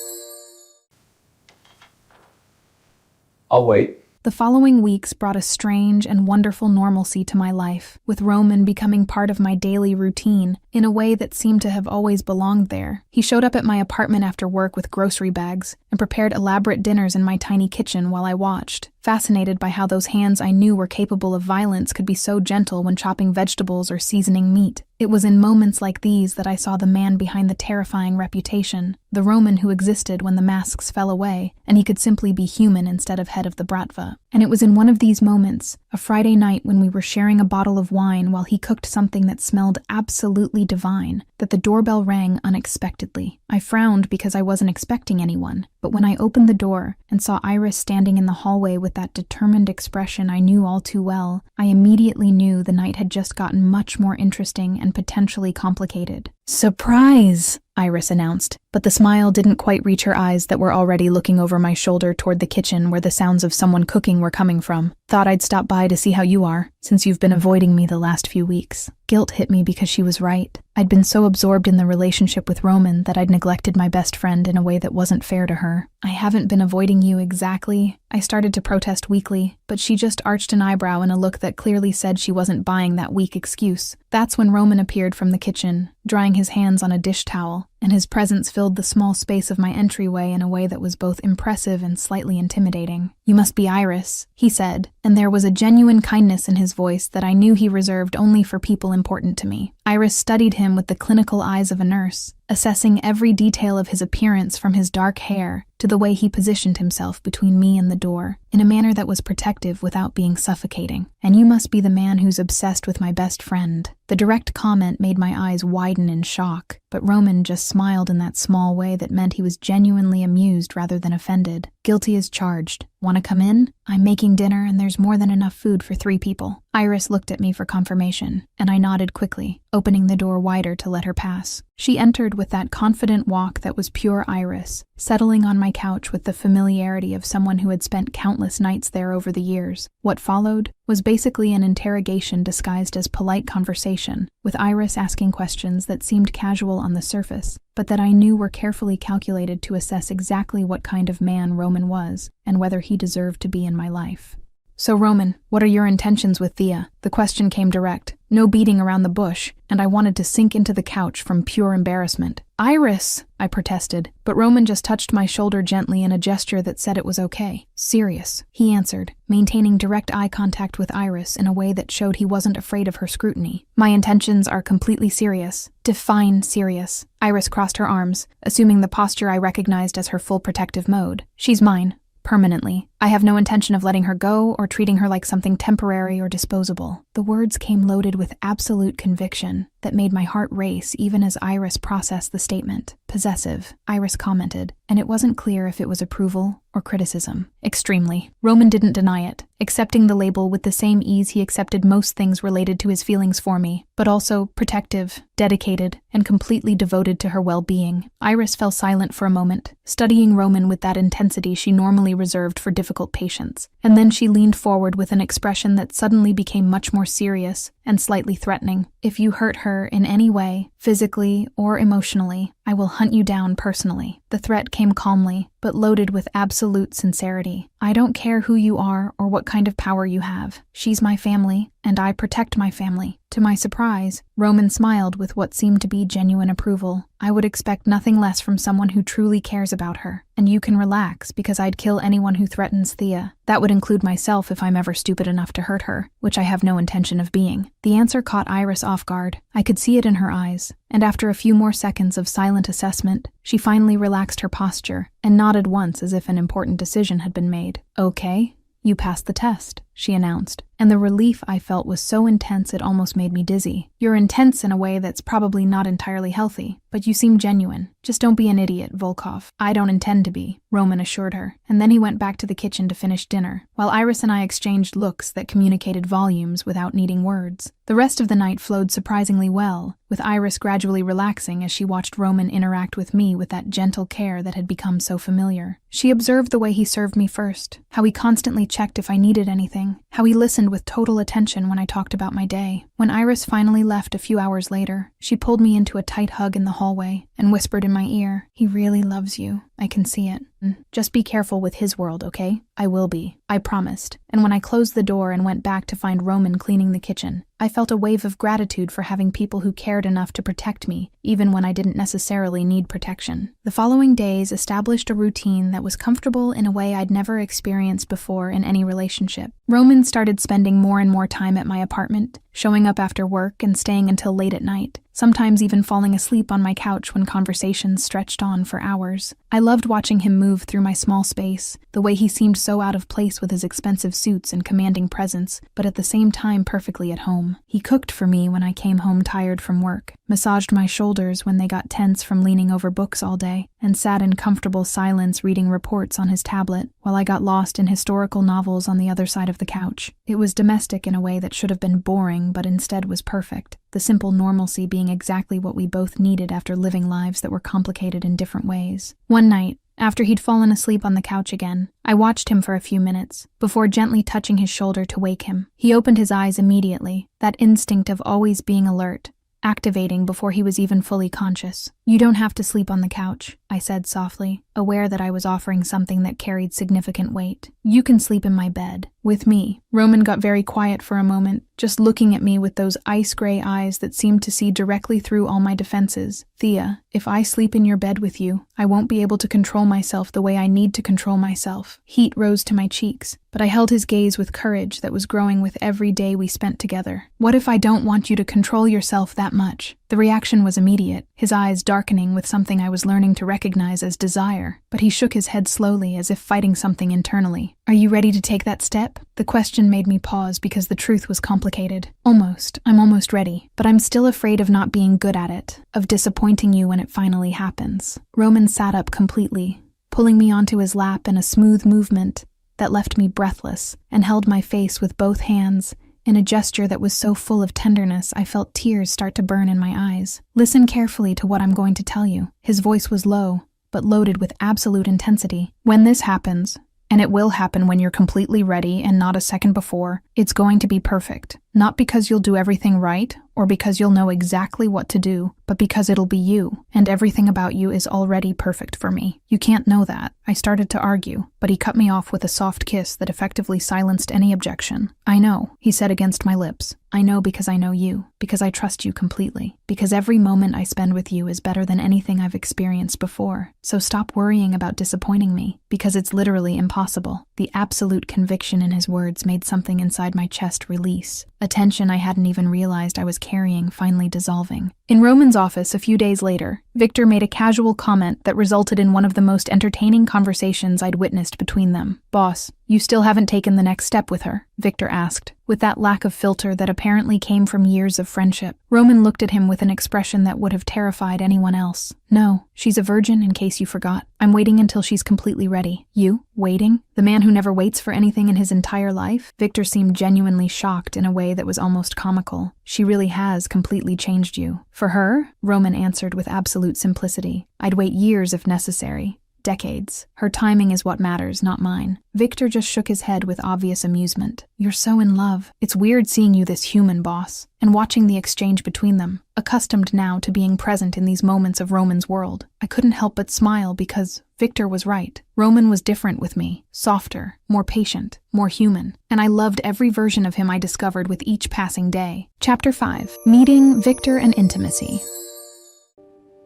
I'll wait. The following weeks brought a strange and wonderful normalcy to my life, with Roman becoming part of my daily routine in a way that seemed to have always belonged there. He showed up at my apartment after work with grocery bags and prepared elaborate dinners in my tiny kitchen while I watched, fascinated by how those hands I knew were capable of violence could be so gentle when chopping vegetables or seasoning meat. It was in moments like these that I saw the man behind the terrifying reputation, the Roman who existed when the masks fell away, and he could simply be human instead of head of the Bratva. And it was in one of these moments, a Friday night when we were sharing a bottle of wine while he cooked something that smelled absolutely divine, that the doorbell rang unexpectedly. I frowned because I wasn't expecting anyone, but when I opened the door and saw Iris standing in the hallway with that determined expression I knew all too well, I immediately knew the night had just gotten much more interesting and potentially complicated. "Surprise!" Iris announced, but the smile didn't quite reach her eyes that were already looking over my shoulder toward the kitchen where the sounds of someone cooking were coming from. "Thought I'd stop by to see how you are, since you've been avoiding me the last few weeks." Guilt hit me because she was right. I'd been so absorbed in the relationship with Roman that I'd neglected my best friend in a way that wasn't fair to her. "I haven't been avoiding you exactly." I started to protest weakly, but she just arched an eyebrow in a look that clearly said she wasn't buying that weak excuse. That's when Roman appeared from the kitchen, drying his hands on a dish towel, and his presence filled the small space of my entryway in a way that was both impressive and slightly intimidating. "You must be Iris," he said, and there was a genuine kindness in his voice that I knew he reserved only for people important to me. Iris studied him with the clinical eyes of a nurse, assessing every detail of his appearance from his dark hair to the way he positioned himself between me and the door, in a manner that was protective without being suffocating. "And you must be the man who's obsessed with my best friend." The direct comment made my eyes widen in shock, but Roman just smiled in that small way that meant he was genuinely amused rather than offended. "Guilty as charged. Want to come in? I'm making dinner and there's more than enough food for 3 people. Iris looked at me for confirmation, and I nodded quickly, opening the door wider to let her pass. She entered with that confident walk that was pure Iris, settling on my couch with the familiarity of someone who had spent countless nights there over the years. What followed was basically an interrogation disguised as polite conversation, with Iris asking questions that seemed casual on the surface, but that I knew were carefully calculated to assess exactly what kind of man Roman was, and whether he deserved to be in my life. "So Roman, what are your intentions with Thea?" The question came direct, no beating around the bush, and I wanted to sink into the couch from pure embarrassment. "Iris!" I protested, but Roman just touched my shoulder gently in a gesture that said it was okay. "Serious," he answered, maintaining direct eye contact with Iris in a way that showed he wasn't afraid of her scrutiny. "My intentions are completely serious." "Define serious." Iris crossed her arms, assuming the posture I recognized as her full protective mode. "She's mine. Permanently. I have no intention of letting her go or treating her like something temporary or disposable. The words came loaded with absolute conviction that made my heart race even as Iris processed the statement. Possessive, Iris commented, and it wasn't clear if it was approval or criticism. Extremely. Roman didn't deny it, accepting the label with the same ease he accepted most things related to his feelings for me, but also protective, dedicated, and completely devoted to her well-being. Iris fell silent for a moment, studying Roman with that intensity she normally reserved for difficult patients, and then she leaned forward with an expression that suddenly became much more serious and slightly threatening. If you hurt her in any way, physically or emotionally, I will hunt you down personally. The threat came calmly, but loaded with absolute sincerity. I don't care who you are or what kind of power you have. She's my family, and I protect my family. To my surprise, Roman smiled with what seemed to be genuine approval. I would expect nothing less from someone who truly cares about her. And you can relax, because I'd kill anyone who threatens Thea. That would include myself if I'm ever stupid enough to hurt her, which I have no intention of being. The answer caught Iris off guard. I could see it in her eyes, and after a few more seconds of silent assessment, she finally relaxed her posture and nodded once as if an important decision had been made. Okay, you passed the test, she announced, and the relief I felt was so intense it almost made me dizzy. You're intense in a way that's probably not entirely healthy, but you seem genuine. Just don't be an idiot, Volkov. I don't intend to be, Roman assured her, and then he went back to the kitchen to finish dinner, while Iris and I exchanged looks that communicated volumes without needing words. The rest of the night flowed surprisingly well, with Iris gradually relaxing as she watched Roman interact with me with that gentle care that had become so familiar. She observed the way he served me first, how he constantly checked if I needed anything, how he listened with total attention when I talked about my day. When Iris finally left a few hours later, she pulled me into a tight hug in the hallway and whispered in my ear, "He really loves you. I can see it. Just be careful with his world, okay?" I will be, I promised, and when I closed the door and went back to find Roman cleaning the kitchen, I felt a wave of gratitude for having people who cared enough to protect me, even when I didn't necessarily need protection. The following days established a routine that was comfortable in a way I'd never experienced before in any relationship. Roman started spending more and more time at my apartment, showing up after work and staying until late at night, sometimes even falling asleep on my couch when conversations stretched on for hours. I loved watching him move through my small space, the way he seemed so out of place with his expensive suits and commanding presence, but at the same time perfectly at home. He cooked for me when I came home tired from work, massaged my shoulders when they got tense from leaning over books all day, and sat in comfortable silence reading reports on his tablet while I got lost in historical novels on the other side of the couch. It was domestic in a way that should have been boring, but instead was perfect, the simple normalcy being exactly what we both needed after living lives that were complicated in different ways. One night, after he'd fallen asleep on the couch again, I watched him for a few minutes, before gently touching his shoulder to wake him. He opened his eyes immediately, that instinct of always being alert, activating before he was even fully conscious. "You don't have to sleep on the couch," I said softly, aware that I was offering something that carried significant weight. "You can sleep in my bed, with me." Roman got very quiet for a moment, just looking at me with those ice-gray eyes that seemed to see directly through all my defenses. "Thea, if I sleep in your bed with you, I won't be able to control myself the way I need to control myself." Heat rose to my cheeks, but I held his gaze with courage that was growing with every day we spent together. "What if I don't want you to control yourself that much?" The reaction was immediate, his eyes darkening with something I was learning to recognize as desire, but he shook his head slowly as if fighting something internally. "Are you ready to take that step?" The question made me pause because the truth was complicated. Almost. I'm almost ready, but I'm still afraid of not being good at it, of disappointing you when it finally happens. Roman sat up completely, pulling me onto his lap in a smooth movement that left me breathless, and held my face with both hands, in a gesture that was so full of tenderness I felt tears start to burn in my eyes. "Listen carefully to what I'm going to tell you." His voice was low, but loaded with absolute intensity. "When this happens, and it will happen when you're completely ready and not a second before, it's going to be perfect. Not because you'll do everything right, or because you'll know exactly what to do, but because it'll be you, and everything about you is already perfect for me. You can't know that." I started to argue, but he cut me off with a soft kiss that effectively silenced any objection. "I know," he said against my lips. "I know because I know you, because I trust you completely, because every moment I spend with you is better than anything I've experienced before. So stop worrying about disappointing me, because it's literally impossible." The absolute conviction in his words made something inside my chest release, a tension I hadn't even realized I was carrying finally dissolving. In Roman's office a few days later, Victor made a casual comment that resulted in one of the most entertaining conversations I'd witnessed between them. "Boss, you still haven't taken the next step with her?" Victor asked, with that lack of filter that apparently came from years of friendship. Roman looked at him with an expression that would have terrified anyone else. "No, she's a virgin, in case you forgot. I'm waiting until she's completely ready." "You? Waiting? The man who never waits for anything in his entire life?" Victor seemed genuinely shocked in a way that was almost comical. "She really has completely changed you." "For her?" Roman answered with absolute simplicity. "I'd wait years if necessary. Decades. Her timing is what matters, not mine." Victor just shook his head with obvious amusement. "You're so in love. It's weird seeing you this human, boss." And watching the exchange between them, accustomed now to being present in these moments of Roman's world, I couldn't help but smile because Victor was right. Roman was different with me, softer, more patient, more human, and I loved every version of him I discovered with each passing day. Chapter 5. Meeting Victor and Intimacy.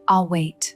I'll wait.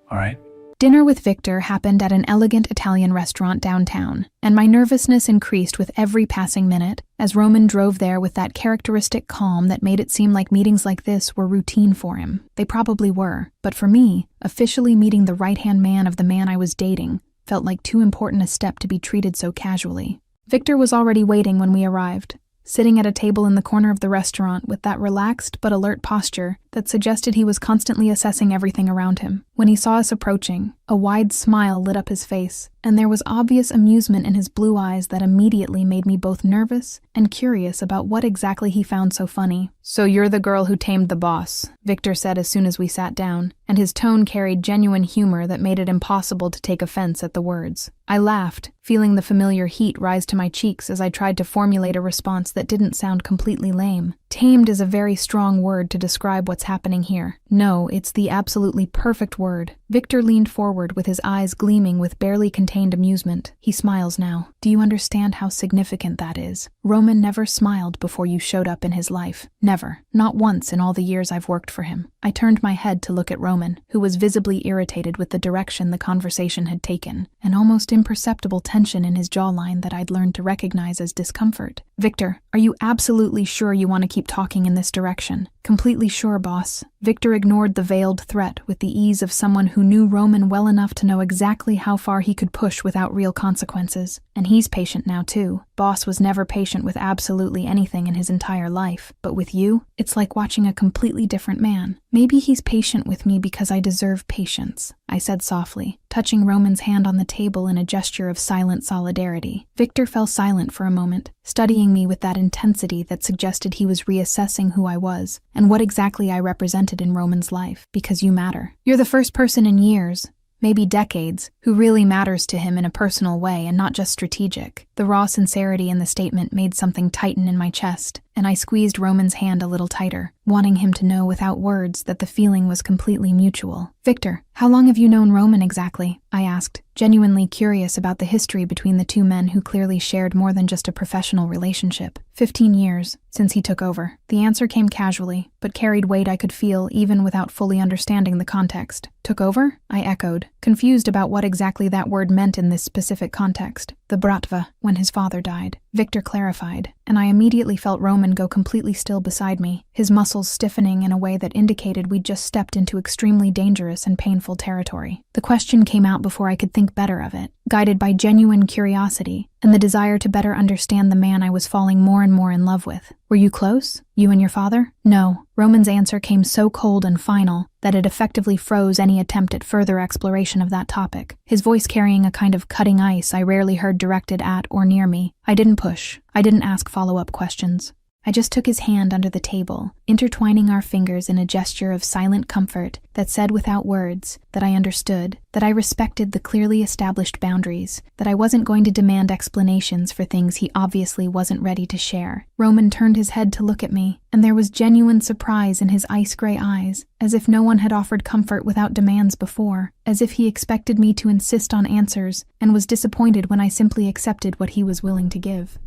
All right. Dinner with Victor happened at an elegant Italian restaurant downtown, and my nervousness increased with every passing minute as Roman drove there with that characteristic calm that made it seem like meetings like this were routine for him. They probably were, but for me, officially meeting the right-hand man of the man I was dating felt like too important a step to be treated so casually. Victor was already waiting when we arrived, sitting at a table in the corner of the restaurant with that relaxed but alert posture that suggested he was constantly assessing everything around him. When he saw us approaching, a wide smile lit up his face, and there was obvious amusement in his blue eyes that immediately made me both nervous and curious about what exactly he found so funny. "So you're the girl who tamed the boss," Victor said as soon as we sat down, and his tone carried genuine humor that made it impossible to take offense at the words. I laughed, feeling the familiar heat rise to my cheeks as I tried to formulate a response that didn't sound completely lame. Tamed is a very strong word to describe what's happening here. No, it's the absolutely perfect word. Victor leaned forward with his eyes gleaming with barely contained amusement. He smiles now. "Do you understand how significant that is? Roman never smiled before you showed up in his life. Never. Not once in all the years I've worked for him." I turned my head to look at Roman, who was visibly irritated with the direction the conversation had taken, an almost imperceptible tension in his jawline that I'd learned to recognize as discomfort. "Victor, are you absolutely sure you want to keep talking in this direction?" "Completely sure, boss." Victor ignored the veiled threat with the ease of someone who knew Roman well enough to know exactly how far he could push without real consequences. And he's patient now, too. Boss was never patient with absolutely anything in his entire life. But with you, it's like watching a completely different man. "Maybe he's patient with me because I deserve patience," I said softly, touching Roman's hand on the table in a gesture of silent solidarity. Victor fell silent for a moment, studying me with that intensity that suggested he was reassessing who I was and what exactly I represented in Roman's life. "Because you matter. You're the first person in years, maybe decades, who really matters to him in a personal way and not just strategic." The raw sincerity in the statement made something tighten in my chest, and I squeezed Roman's hand a little tighter, wanting him to know without words that the feeling was completely mutual. "Victor, how long have you known Roman exactly?" I asked, genuinely curious about the history between the two men who clearly shared more than just a professional relationship. 15 years, since he took over." The answer came casually, but carried weight I could feel even without fully understanding the context. "Took over?" I echoed, confused about what exactly that word meant in this specific context. "The bratva, when his father died," Victor clarified, and I immediately felt Roman go completely still beside me, his muscles stiffening in a way that indicated we'd just stepped into extremely dangerous and painful territory. The question came out before I could think better of it, guided by genuine curiosity and the desire to better understand the man I was falling more and more in love with. "Were you close? You and your father?" "No." Roman's answer came so cold and final that it effectively froze any attempt at further exploration of that topic, his voice carrying a kind of cutting ice I rarely heard directed at or near me. I didn't push. I didn't ask follow-up questions. I just took his hand under the table, intertwining our fingers in a gesture of silent comfort that said without words that I understood, that I respected the clearly established boundaries, that I wasn't going to demand explanations for things he obviously wasn't ready to share. Roman turned his head to look at me, and there was genuine surprise in his ice-gray eyes, as if no one had offered comfort without demands before, as if he expected me to insist on answers and was disappointed when I simply accepted what he was willing to give.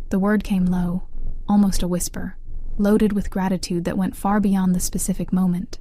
The word came low, almost a whisper, loaded with gratitude that went far beyond the specific moment.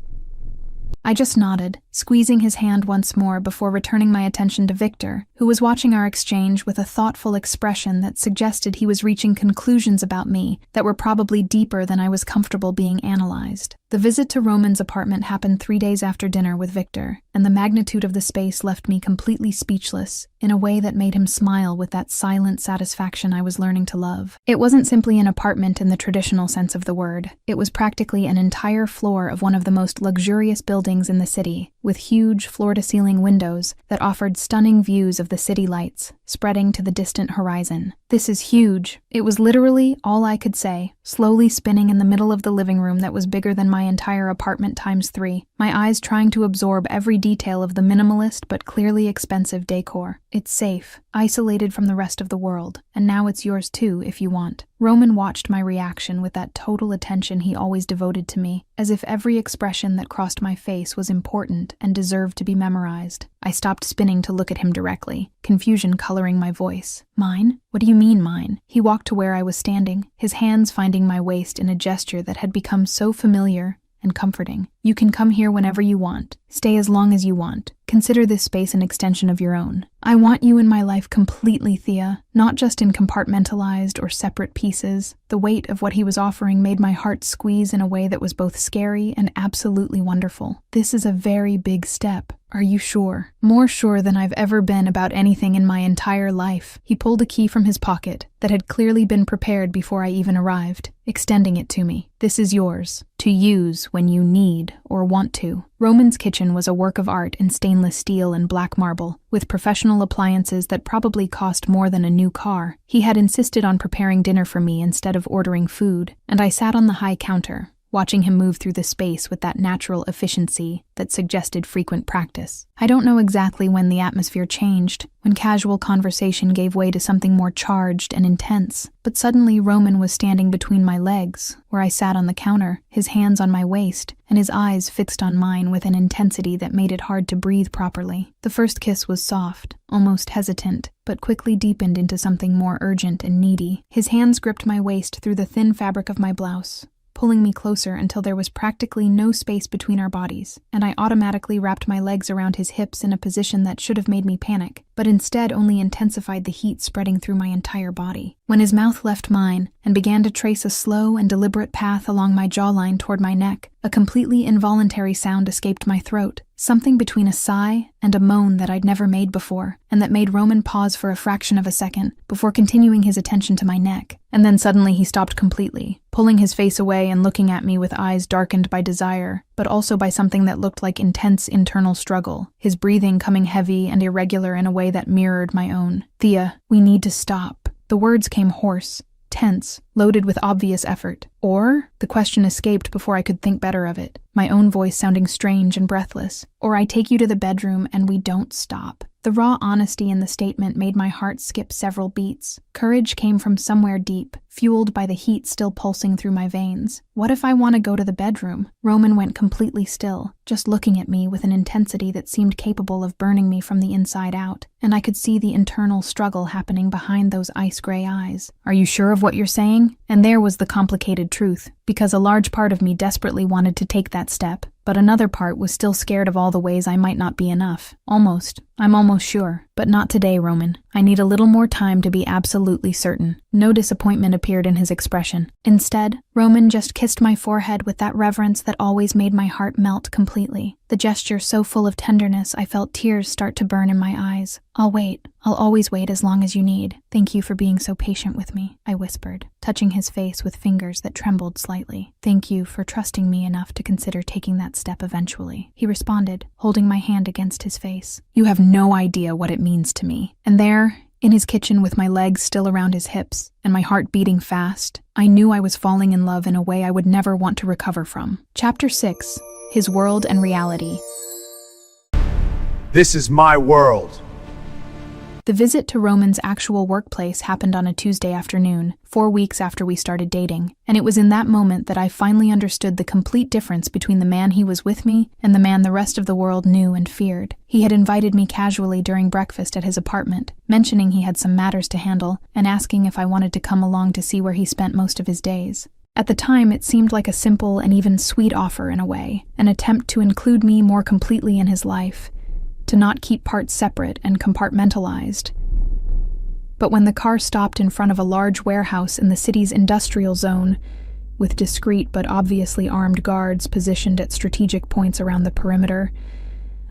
I just nodded, squeezing his hand once more before returning my attention to Victor, who was watching our exchange with a thoughtful expression that suggested he was reaching conclusions about me that were probably deeper than I was comfortable being analyzed. The The visit to Roman's apartment happened 3 days after dinner with Victor, and the magnitude of the space left me completely speechless, in a way that made him smile with that silent satisfaction I was learning to love. It wasn't simply an apartment in the traditional sense of the word. It was practically an entire floor of one of the most luxurious buildings in the city, with huge floor-to-ceiling windows that offered stunning views of the city lights, spreading to the distant horizon. "This is huge." It was literally all I could say, slowly spinning in the middle of the living room that was bigger than my entire apartment times 3, my eyes trying to absorb every detail of the minimalist but clearly expensive decor. "It's safe, isolated from the rest of the world, and now it's yours too if you want." Roman watched my reaction with that total attention he always devoted to me, as if every expression that crossed my face was important and deserved to be memorized. I stopped spinning to look at him directly, confusion coloring my voice. "Mine? What do you mean mine?" He walked to where I was standing, his hands finding my waist in a gesture that had become so familiar and comforting. "You can come here whenever you want. Stay as long as you want. Consider this space an extension of your own. I want you in my life completely, Thea, not just in compartmentalized or separate pieces." The weight of what he was offering made my heart squeeze in a way that was both scary and absolutely wonderful. "This is a very big step. Are you sure?" "More sure than I've ever been about anything in my entire life." He pulled a key from his pocket that had clearly been prepared before I even arrived, extending it to me. "This is yours, to use when you need or want to." Roman's kitchen was a work of art in stainless steel and black marble, with professional appliances that probably cost more than a new car. He had insisted on preparing dinner for me instead of ordering food, and I sat on the high counter, watching him move through the space with that natural efficiency that suggested frequent practice. I don't know exactly when the atmosphere changed, when casual conversation gave way to something more charged and intense, but suddenly Roman was standing between my legs, where I sat on the counter, his hands on my waist, and his eyes fixed on mine with an intensity that made it hard to breathe properly. The first kiss was soft, almost hesitant, but quickly deepened into something more urgent and needy. His hands gripped my waist through the thin fabric of my blouse, pulling me closer until there was practically no space between our bodies, and I automatically wrapped my legs around his hips in a position that should have made me panic, but instead only intensified the heat spreading through my entire body. When his mouth left mine and began to trace a slow and deliberate path along my jawline toward my neck, a completely involuntary sound escaped my throat, something between a sigh and a moan that I'd never made before, and that made Roman pause for a fraction of a second before continuing his attention to my neck. And then suddenly he stopped completely, pulling his face away and looking at me with eyes darkened by desire, but also by something that looked like intense internal struggle, his breathing coming heavy and irregular in a way that mirrored my own. "Thea, we need to stop." The words came hoarse, tense, loaded with obvious effort. Or, the question escaped before I could think better of it, my own voice sounding strange and breathless. "Or I take you to the bedroom and we don't stop." The raw honesty in the statement made my heart skip several beats. Courage came from somewhere deep, fueled by the heat still pulsing through my veins. "What if I want to go to the bedroom?" Roman went completely still, just looking at me with an intensity that seemed capable of burning me from the inside out, and I could see the internal struggle happening behind those ice-gray eyes. "Are you sure of what you're saying?" And there was the complicated truth, because a large part of me desperately wanted to take that step, but another part was still scared of all the ways I might not be enough. I'm almost sure. "But not today, Roman. I need a little more time to be absolutely certain." No disappointment appeared in his expression. Instead, Roman just kissed my forehead with that reverence that always made my heart melt completely. The gesture so full of tenderness I felt tears start to burn in my eyes. "I'll wait. I'll always wait as long as you need. Thank you for being so patient with me," I whispered, touching his face with fingers that trembled slightly. "Thank you for trusting me enough to consider taking that step eventually," he responded, holding my hand against his face. "You have no idea what it means to me." And there, in his kitchen with my legs still around his hips and my heart beating fast, I knew I was falling in love in a way I would never want to recover from. Chapter 6. His World and Reality. This is my world. The visit to Roman's actual workplace happened on a Tuesday afternoon, 4 weeks after we started dating, and it was in that moment that I finally understood the complete difference between the man he was with me and the man the rest of the world knew and feared. He had invited me casually during breakfast at his apartment, mentioning he had some matters to handle and asking if I wanted to come along to see where he spent most of his days. At the time, it seemed like a simple and even sweet offer in a way, an attempt to include me more completely in his life, to not keep parts separate and compartmentalized. But when the car stopped in front of a large warehouse in the city's industrial zone, with discreet but obviously armed guards positioned at strategic points around the perimeter.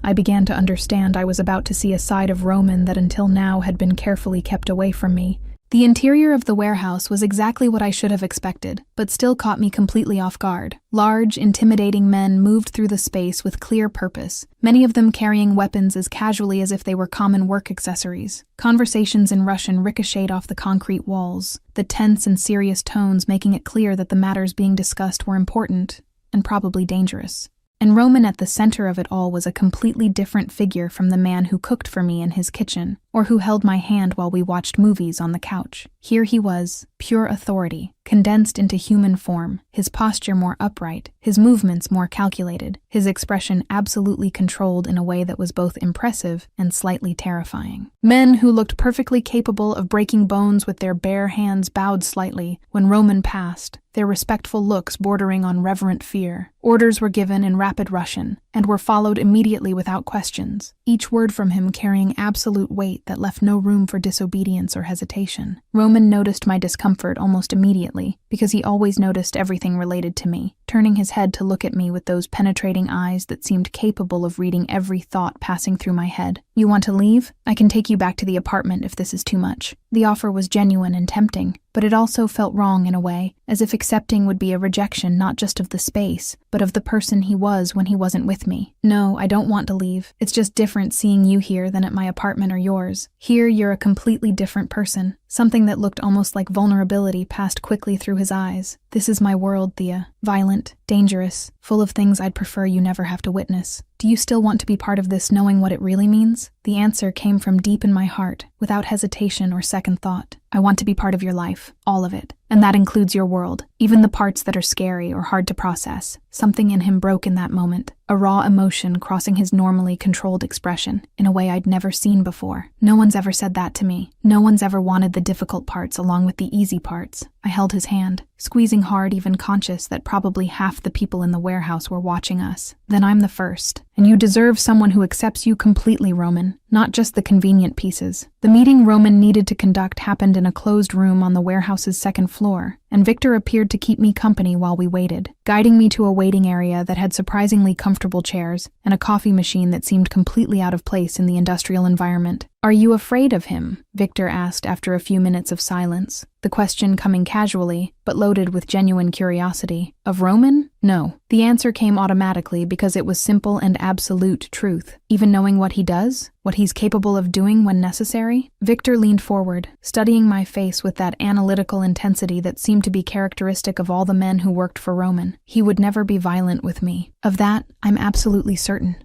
I began to understand I was about to see a side of Roman that until now had been carefully kept away from me. The interior of the warehouse was exactly what I should have expected, but still caught me completely off guard. Large, intimidating men moved through the space with clear purpose, many of them carrying weapons as casually as if they were common work accessories. Conversations in Russian ricocheted off the concrete walls, the tense and serious tones making it clear that the matters being discussed were important and probably dangerous. And Roman at the center of it all was a completely different figure from the man who cooked for me in his kitchen, or who held my hand while we watched movies on the couch. Here he was, pure authority, condensed into human form, his posture more upright, his movements more calculated, his expression absolutely controlled in a way that was both impressive and slightly terrifying. Men who looked perfectly capable of breaking bones with their bare hands bowed slightly when Roman passed, their respectful looks bordering on reverent fear. Orders were given in rapid Russian, and were followed immediately without questions, each word from him carrying absolute weight that left no room for disobedience or hesitation. Roman noticed my discomfort almost immediately, because he always noticed everything related to me, turning his head to look at me with those penetrating eyes that seemed capable of reading every thought passing through my head. "You want to leave? I can take you back to the apartment if this is too much." The offer was genuine and tempting, but it also felt wrong in a way, as if accepting would be a rejection not just of the space, but of the person he was when he wasn't with me. "No, I don't want to leave. It's just different seeing you here than at my apartment or yours. Here, you're a completely different person." Something that looked almost like vulnerability passed quickly through his eyes. "This is my world, Thea. Violent, dangerous, full of things I'd prefer you never have to witness. Do you still want to be part of this knowing what it really means?" The answer came from deep in my heart, without hesitation or second thought. "I want to be part of your life, all of it. And that includes your world, even the parts that are scary or hard to process." Something in him broke in that moment, a raw emotion crossing his normally controlled expression in a way I'd never seen before. No one's ever said that to me. No one's ever wanted the difficult parts along with the easy parts. I held his hand, squeezing hard, even conscious that probably half the people in the warehouse were watching us. "Then I'm the first. And you deserve someone who accepts you completely, Roman, not just the convenient pieces." The meeting Roman needed to conduct happened in a closed room on the warehouse's second floor, and Victor appeared to keep me company while we waited, guiding me to a waiting area that had surprisingly comfortable chairs and a coffee machine that seemed completely out of place in the industrial environment. "Are you afraid of him?" Victor asked after a few minutes of silence, the question coming casually, but loaded with genuine curiosity. "Of Roman? No." The answer came automatically because it was simple and absolute truth. "Even knowing what he does? What he's capable of doing when necessary?" Victor leaned forward, studying my face with that analytical intensity that seemed to be characteristic of all the men who worked for Roman. "He would never be violent with me. Of that, I'm absolutely certain."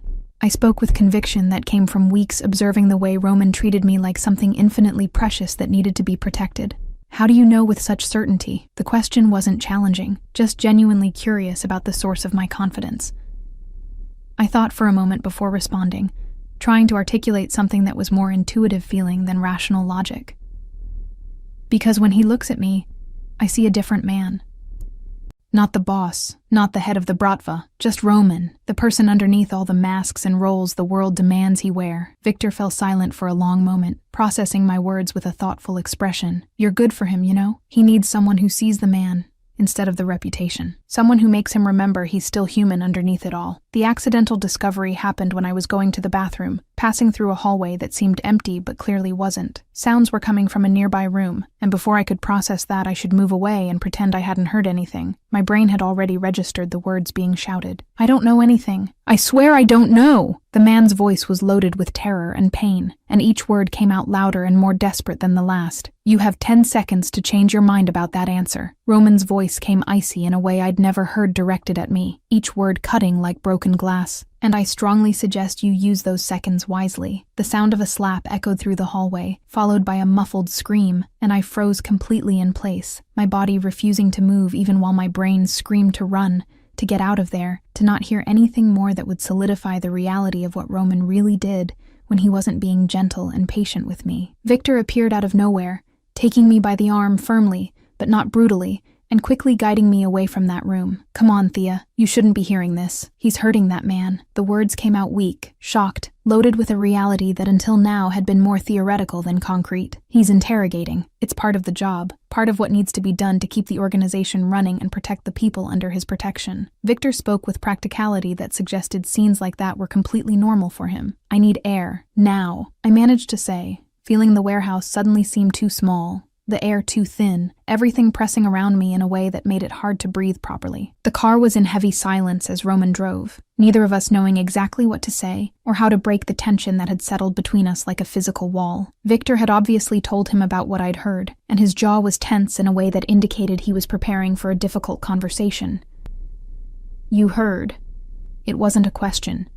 I spoke with conviction that came from weeks observing the way Roman treated me like something infinitely precious that needed to be protected. "How do you know with such certainty?" The question wasn't challenging, just genuinely curious about the source of my confidence. I thought for a moment before responding, trying to articulate something that was more intuitive feeling than rational logic. "Because when he looks at me, I see a different man. Not the boss, not the head of the Bratva, just Roman, the person underneath all the masks and roles the world demands he wear." Victor fell silent for a long moment, processing my words with a thoughtful expression. "You're good for him, you know? He needs someone who sees the man instead of the reputation. Someone who makes him remember he's still human underneath it all." The accidental discovery happened when I was going to the bathroom, passing through a hallway that seemed empty but clearly wasn't. Sounds were coming from a nearby room, and before I could process that I should move away and pretend I hadn't heard anything, my brain had already registered the words being shouted. "I don't know anything. I swear I don't know!" The man's voice was loaded with terror and pain, and each word came out louder and more desperate than the last. "You have 10 seconds to change your mind about that answer." Roman's voice came icy in a way I'd never heard directed at me, each word cutting like broken glass. "And I strongly suggest you use those seconds wisely." The sound of a slap echoed through the hallway, followed by a muffled scream, and I froze completely in place, my body refusing to move even while my brain screamed to run, to get out of there, to not hear anything more that would solidify the reality of what Roman really did when he wasn't being gentle and patient with me. Victor appeared out of nowhere, taking me by the arm firmly, but not brutally, and quickly guiding me away from that room. "Come on, Thea. You shouldn't be hearing this. He's hurting that man." The words came out weak, shocked, loaded with a reality that until now had been more theoretical than concrete. "He's interrogating. It's part of the job, part of what needs to be done to keep the organization running and protect the people under his protection." Victor spoke with practicality that suggested scenes like that were completely normal for him. "I need air, now," I managed to say, feeling the warehouse suddenly seem too small, the air too thin, everything pressing around me in a way that made it hard to breathe properly. The car was in heavy silence as Roman drove, neither of us knowing exactly what to say or how to break the tension that had settled between us like a physical wall. Victor had obviously told him about what I'd heard, and his jaw was tense in a way that indicated he was preparing for a difficult conversation. "You heard." It wasn't a question.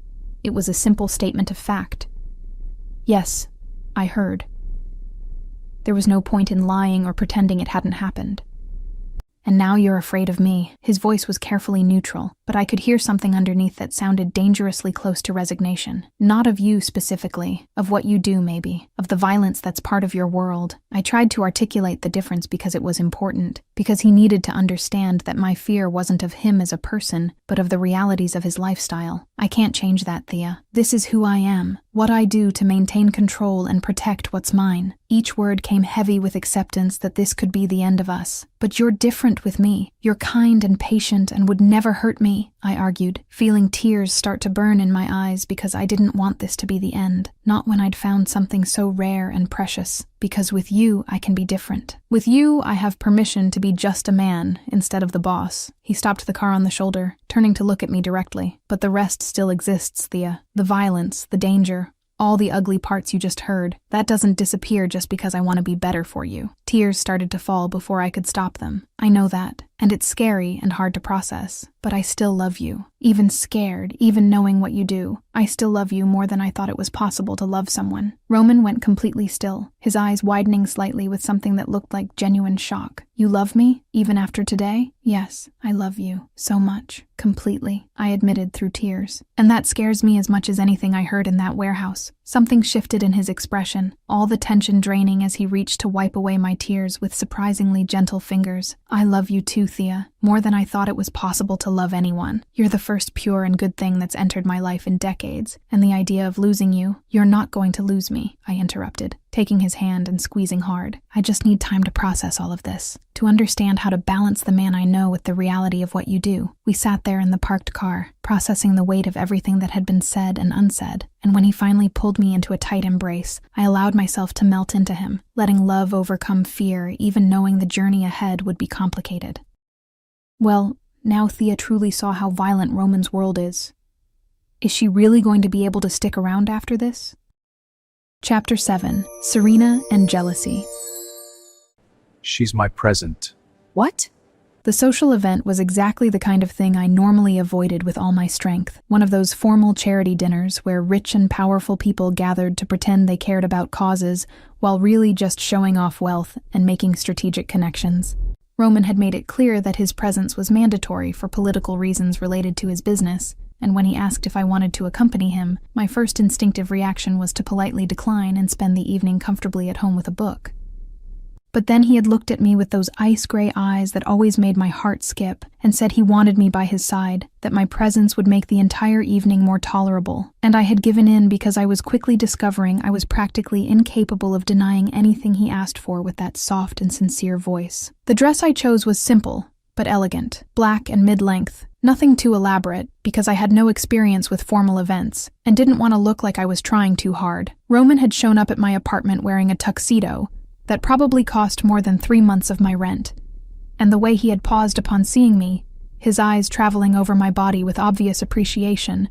It was a simple statement of fact. "Yes, I heard." There was no point in lying or pretending it hadn't happened. "And now you're afraid of me." His voice was carefully neutral, but I could hear something underneath that sounded dangerously close to resignation. "Not of you specifically, of what you do maybe, of the violence that's part of your world." I tried to articulate the difference because it was important, because he needed to understand that my fear wasn't of him as a person, but of the realities of his lifestyle. "I can't change that, Thea. This is who I am, what I do to maintain control and protect what's mine." Each word came heavy with acceptance that this could be the end of us. "But you're different with me. You're kind and patient and would never hurt me," I argued, feeling tears start to burn in my eyes because I didn't want this to be the end. Not when I'd found something so rare and precious. "Because with you, I can be different. With you, I have permission to be just a man instead of the boss." He stopped the car on the shoulder, turning to look at me directly. "But the rest still exists, Thea. The violence, the danger, all the ugly parts you just heard. That doesn't disappear just because I want to be better for you." Tears started to fall before I could stop them. "I know that, and it's scary and hard to process, but I still love you. Even scared, even knowing what you do, I still love you more than I thought it was possible to love someone." Roman went completely still, his eyes widening slightly with something that looked like genuine shock. "You love me, even after today?" "Yes, I love you, so much, completely," I admitted through tears. "And that scares me as much as anything I heard in that warehouse." Something shifted in his expression, all the tension draining as he reached to wipe away my tears with surprisingly gentle fingers. "I love you too, Thea, more than I thought it was possible to love anyone. You're the first pure and good thing that's entered my life in decades, and the idea of losing you—" "You're not going to lose me," I interrupted, taking his hand and squeezing hard. "I just need time to process all of this, to understand how to balance the man I know with the reality of what you do." We sat there in the parked car, processing the weight of everything that had been said and unsaid, and when he finally pulled me into a tight embrace, I allowed myself to melt into him, letting love overcome fear, even knowing the journey ahead would be complicated. Well, now Thea truly saw how violent Roman's world is. Is she really going to be able to stick around after this? Chapter 7. Serena and Jealousy. She's my present. What? The social event was exactly the kind of thing I normally avoided with all my strength. One of those formal charity dinners where rich and powerful people gathered to pretend they cared about causes while really just showing off wealth and making strategic connections. Roman had made it clear that his presence was mandatory for political reasons related to his business, and when he asked if I wanted to accompany him, my first instinctive reaction was to politely decline and spend the evening comfortably at home with a book. But then he had looked at me with those ice-gray eyes that always made my heart skip and said he wanted me by his side, that my presence would make the entire evening more tolerable, and I had given in because I was quickly discovering I was practically incapable of denying anything he asked for with that soft and sincere voice. The dress I chose was simple, but elegant, black and mid-length, nothing too elaborate, because I had no experience with formal events, and didn't want to look like I was trying too hard. Roman had shown up at my apartment wearing a tuxedo that probably cost more than 3 months of my rent, and the way he had paused upon seeing me, his eyes traveling over my body with obvious appreciation,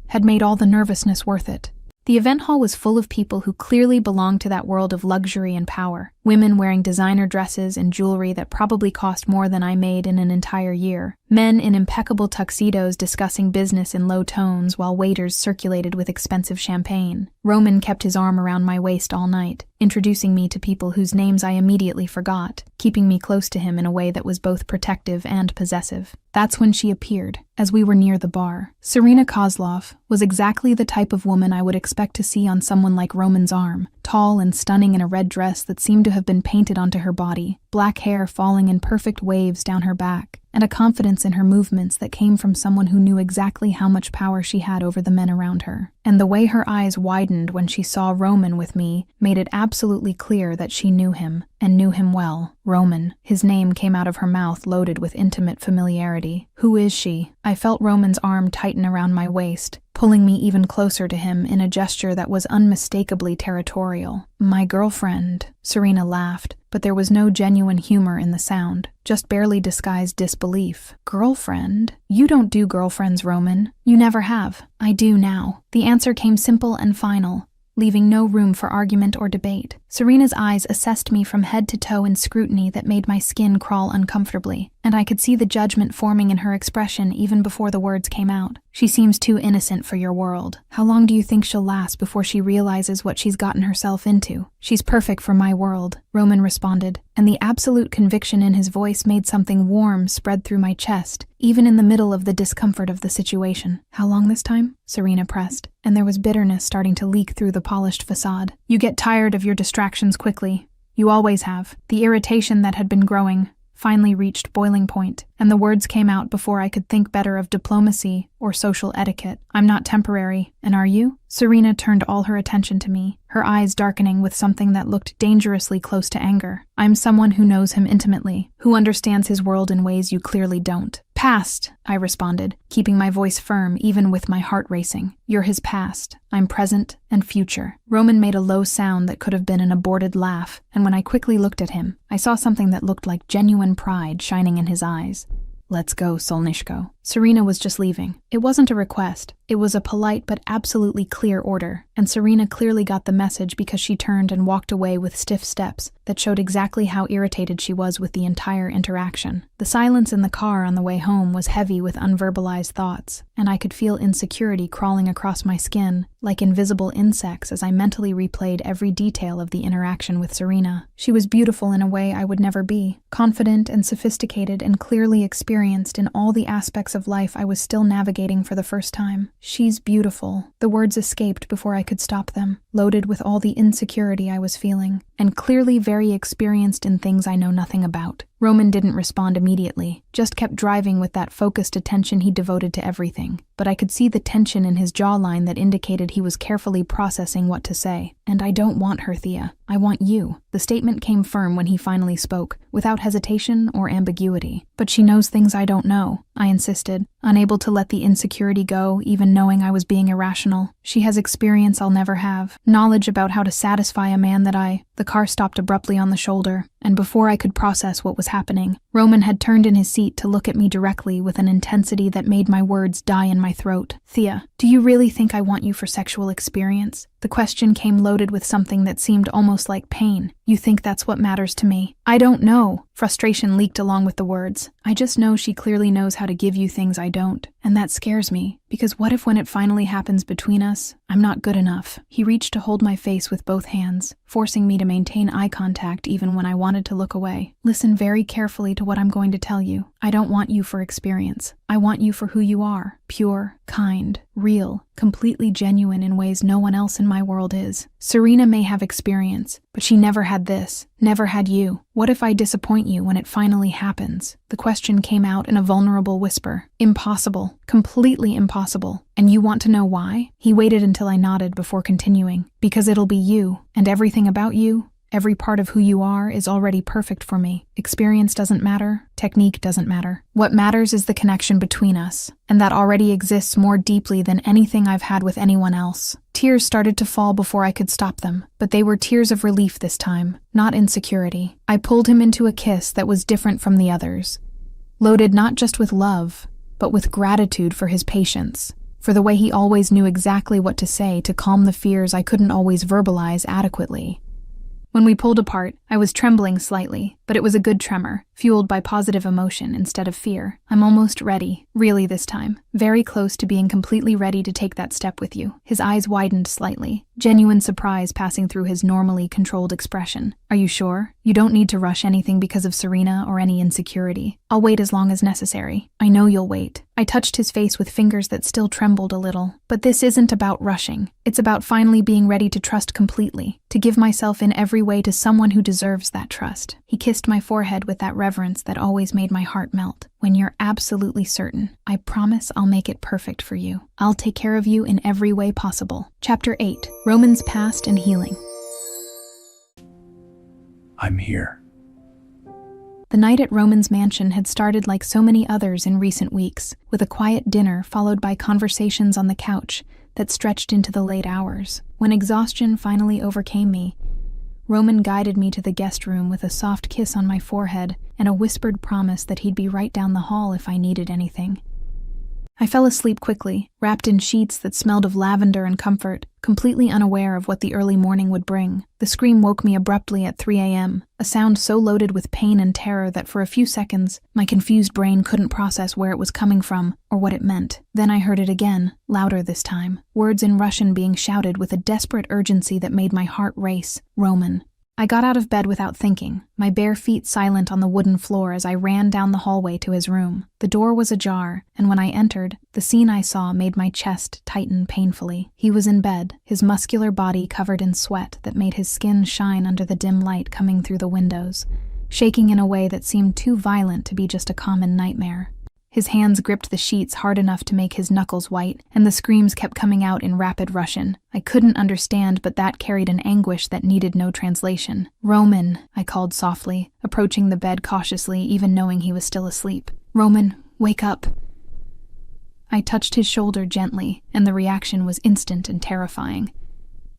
had made all the nervousness worth it. The event hall was full of people who clearly belonged to that world of luxury and power. Women wearing designer dresses and jewelry that probably cost more than I made in an entire year. Men in impeccable tuxedos discussing business in low tones while waiters circulated with expensive champagne. Roman kept his arm around my waist all night, introducing me to people whose names I immediately forgot, keeping me close to him in a way that was both protective and possessive. That's when she appeared, as we were near the bar. Serena Kozlov was exactly the type of woman I would expect to see on someone like Roman's arm, tall and stunning in a red dress that seemed to have been painted onto her body, black hair falling in perfect waves down her back, and a confidence in her movements that came from someone who knew exactly how much power she had over the men around her. And the way her eyes widened when she saw Roman with me made it absolutely clear that she knew him, and knew him well. Roman. His name came out of her mouth loaded with intimate familiarity. Who is she? I felt Roman's arm tighten around my waist, pulling me even closer to him in a gesture that was unmistakably territorial. My girlfriend. Serena laughed, but there was no genuine humor in the sound, just barely disguised disbelief. Girlfriend? You don't do girlfriends, Roman. You never have. I do now. The answer came simple and final, leaving no room for argument or debate. Serena's eyes assessed me from head to toe in scrutiny that made my skin crawl uncomfortably, and I could see the judgment forming in her expression even before the words came out. She seems too innocent for your world. How long do you think she'll last before she realizes what she's gotten herself into? She's perfect for my world, Roman responded, and the absolute conviction in his voice made something warm spread through my chest, even in the middle of the discomfort of the situation. How long this time? Serena pressed, and there was bitterness starting to leak through the polished facade. You get tired of your distractions quickly. You always have. The irritation that had been growing finally reached boiling point, and the words came out before I could think better of diplomacy or social etiquette. I'm not temporary, and are you? Serena turned all her attention to me, her eyes darkening with something that looked dangerously close to anger. I'm someone who knows him intimately, who understands his world in ways you clearly don't. Past, I responded, keeping my voice firm even with my heart racing. You're his past. I'm present and future. Roman made a low sound that could have been an aborted laugh, and when I quickly looked at him, I saw something that looked like genuine pride shining in his eyes. Let's go, Solnishko. Serena was just leaving. It wasn't a request. It was a polite but absolutely clear order, and Serena clearly got the message because she turned and walked away with stiff steps that showed exactly how irritated she was with the entire interaction. The silence in the car on the way home was heavy with unverbalized thoughts, and I could feel insecurity crawling across my skin like invisible insects as I mentally replayed every detail of the interaction with Serena. She was beautiful in a way I would never be, confident and sophisticated and clearly experienced in all the aspects of life I was still navigating for the first time. She's beautiful. The words escaped before I could stop them, loaded with all the insecurity I was feeling, and clearly very experienced in things I know nothing about. Roman didn't respond immediately, just kept driving with that focused attention he devoted to everything, but I could see the tension in his jawline that indicated he was carefully processing what to say. And I don't want her, Thea. I want you. The statement came firm when he finally spoke, without hesitation or ambiguity. But she knows things I don't know, I insisted, unable to let the insecurity go, even knowing I was being irrational. She has experience I'll never have, knowledge about how to satisfy a man that The car stopped abruptly on the shoulder, and before I could process what was happening, Roman had turned in his seat to look at me directly with an intensity that made my words die in my throat. Thea, do you really think I want you for sexual experience? The question came loaded with something that seemed almost like pain. You think that's what matters to me? I don't know. Frustration leaked along with the words. I just know she clearly knows how to give you things I don't. And that scares me, because what if when it finally happens between us, I'm not good enough? He reached to hold my face with both hands, forcing me to maintain eye contact even when I wanted to look away. Listen very carefully to what I'm going to tell you. I don't want you for experience. I want you for who you are. Pure, kind, real, completely genuine in ways no one else in my world is. Serena may have experience, but she never had this. Never had you. What if I disappoint you when it finally happens? The question came out in a vulnerable whisper. Impossible. Completely impossible. And you want to know why? He waited until I nodded before continuing. Because it'll be you, and everything about you, every part of who you are is already perfect for me. Experience doesn't matter. Technique doesn't matter. What matters is the connection between us, and that already exists more deeply than anything I've had with anyone else. Tears started to fall before I could stop them, but they were tears of relief this time, not insecurity. I pulled him into a kiss that was different from the others, loaded not just with love, but with gratitude for his patience, for the way he always knew exactly what to say to calm the fears I couldn't always verbalize adequately. When we pulled apart, I was trembling slightly, but it was a good tremor, fueled by positive emotion instead of fear. I'm almost ready, really this time. Very close to being completely ready to take that step with you. His eyes widened slightly, genuine surprise passing through his normally controlled expression. Are you sure? You don't need to rush anything because of Serena or any insecurity. I'll wait as long as necessary. I know you'll wait. I touched his face with fingers that still trembled a little. But this isn't about rushing. It's about finally being ready to trust completely, to give myself in every way to someone who deserves that trust. He kissed my forehead with that reverence that always made my heart melt. When you're absolutely certain, I promise I'll make it perfect for you. I'll take care of you in every way possible. Chapter 8. Roman's Past and Healing. I'm here. The night at Roman's mansion had started like so many others in recent weeks, with a quiet dinner followed by conversations on the couch that stretched into the late hours. When exhaustion finally overcame me, Roman guided me to the guest room with a soft kiss on my forehead and a whispered promise that he'd be right down the hall if I needed anything. I fell asleep quickly, wrapped in sheets that smelled of lavender and comfort, completely unaware of what the early morning would bring. The scream woke me abruptly at 3 a.m., a sound so loaded with pain and terror that for a few seconds, my confused brain couldn't process where it was coming from or what it meant. Then I heard it again, louder this time, words in Russian being shouted with a desperate urgency that made my heart race. Roman. I got out of bed without thinking, my bare feet silent on the wooden floor as I ran down the hallway to his room. The door was ajar, and when I entered, the scene I saw made my chest tighten painfully. He was in bed, his muscular body covered in sweat that made his skin shine under the dim light coming through the windows, shaking in a way that seemed too violent to be just a common nightmare. His hands gripped the sheets hard enough to make his knuckles white, and the screams kept coming out in rapid Russian. I couldn't understand, but that carried an anguish that needed no translation. "Roman," I called softly, approaching the bed cautiously, even knowing he was still asleep. "Roman, wake up." I touched his shoulder gently, and the reaction was instant and terrifying.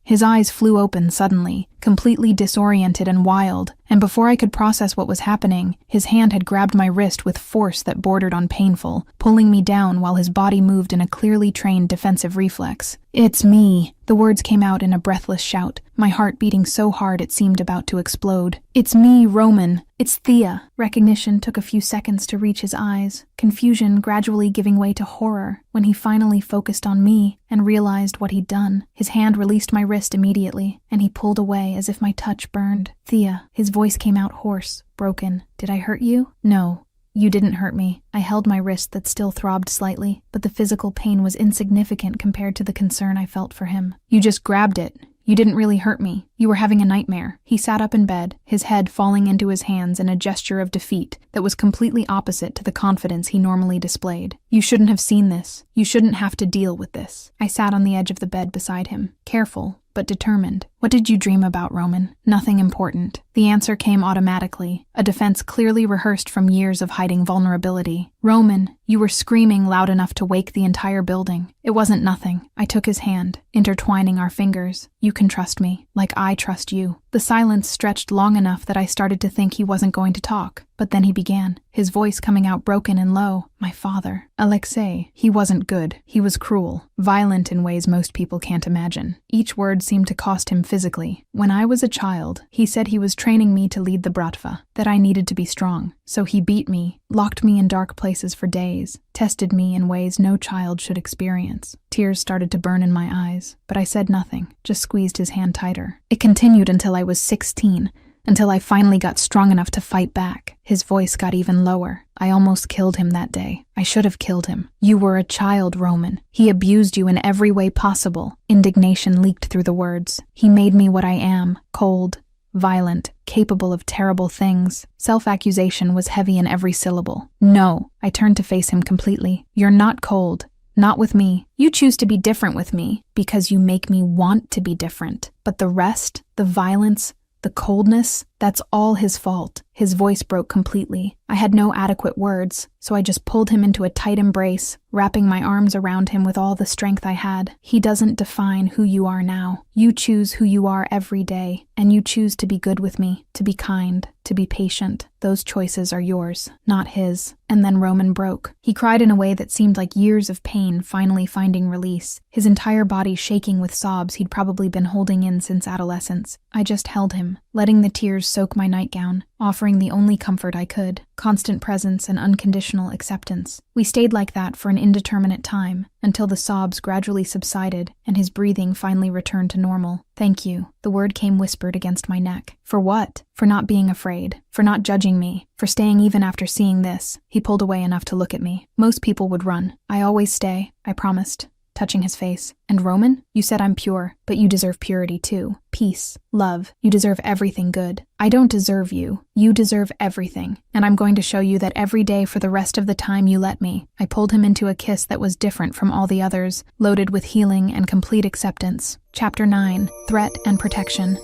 His eyes flew open suddenly, completely disoriented and wild, and before I could process what was happening, his hand had grabbed my wrist with force that bordered on painful, pulling me down while his body moved in a clearly trained defensive reflex. "It's me." The words came out in a breathless shout, my heart beating so hard it seemed about to explode. "It's me, Roman. It's Thea." Recognition took a few seconds to reach his eyes, confusion gradually giving way to horror when he finally focused on me and realized what he'd done. His hand released my wrist immediately, and he pulled away as if my touch burned. "Thea." His voice came out hoarse, broken. "Did I hurt you?" "No. You didn't hurt me." I held my wrist that still throbbed slightly, but the physical pain was insignificant compared to the concern I felt for him. "You just grabbed it. You didn't really hurt me. You were having a nightmare." He sat up in bed, his head falling into his hands in a gesture of defeat that was completely opposite to the confidence he normally displayed. "You shouldn't have seen this. You shouldn't have to deal with this." I sat on the edge of the bed beside him, careful, but determined. "What did you dream about, Roman?" "Nothing important." The answer came automatically, a defense clearly rehearsed from years of hiding vulnerability. "Roman, you were screaming loud enough to wake the entire building. It wasn't nothing." I took his hand, intertwining our fingers. "You can trust me, like I trust you." The silence stretched long enough that I started to think he wasn't going to talk. But then he began, his voice coming out broken and low. "My father, Alexei, he wasn't good. He was cruel, violent in ways most people can't imagine." Each word seemed to cost him physically. "When I was a child, he said he was training me to lead the bratva, that I needed to be strong. So he beat me, locked me in dark places for days, tested me in ways no child should experience." Tears started to burn in my eyes, but I said nothing, just squeezed his hand tighter. "It continued until I was 16, until I finally got strong enough to fight back." His voice got even lower. "I almost killed him that day. I should have killed him. You were a child, Roman. He abused you in every way possible." Indignation leaked through the words. "He made me what I am, cold, violent, capable of terrible things." Self-accusation was heavy in every syllable. "No." I turned to face him completely. "You're not cold. Not with me. You choose to be different with me because you make me want to be different. But the rest, the violence, the coldness, that's all his fault." His voice broke completely. I had no adequate words, so I just pulled him into a tight embrace, wrapping my arms around him with all the strength I had. "He doesn't define who you are now. You choose who you are every day, and you choose to be good with me, to be kind, to be patient. Those choices are yours, not his." And then Roman broke. He cried in a way that seemed like years of pain finally finding release, his entire body shaking with sobs he'd probably been holding in since adolescence. I just held him, letting the tears soak my nightgown, offering the only comfort I could, constant presence and unconditional acceptance. We stayed like that for an indeterminate time, until the sobs gradually subsided and his breathing finally returned to normal. "Thank you," the word came whispered against my neck. "For what?" "For not being afraid. For not judging me. For staying even after seeing this." He pulled away enough to look at me. "Most people would run. I always stay," I promised, touching his face. "And Roman, you said I'm pure, but you deserve purity too. Peace, love, you deserve everything good. I don't deserve you. You deserve everything. And I'm going to show you that every day for the rest of the time you let me." I pulled him into a kiss that was different from all the others, loaded with healing and complete acceptance. Chapter 9, Threat and Protection.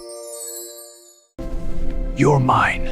You're mine.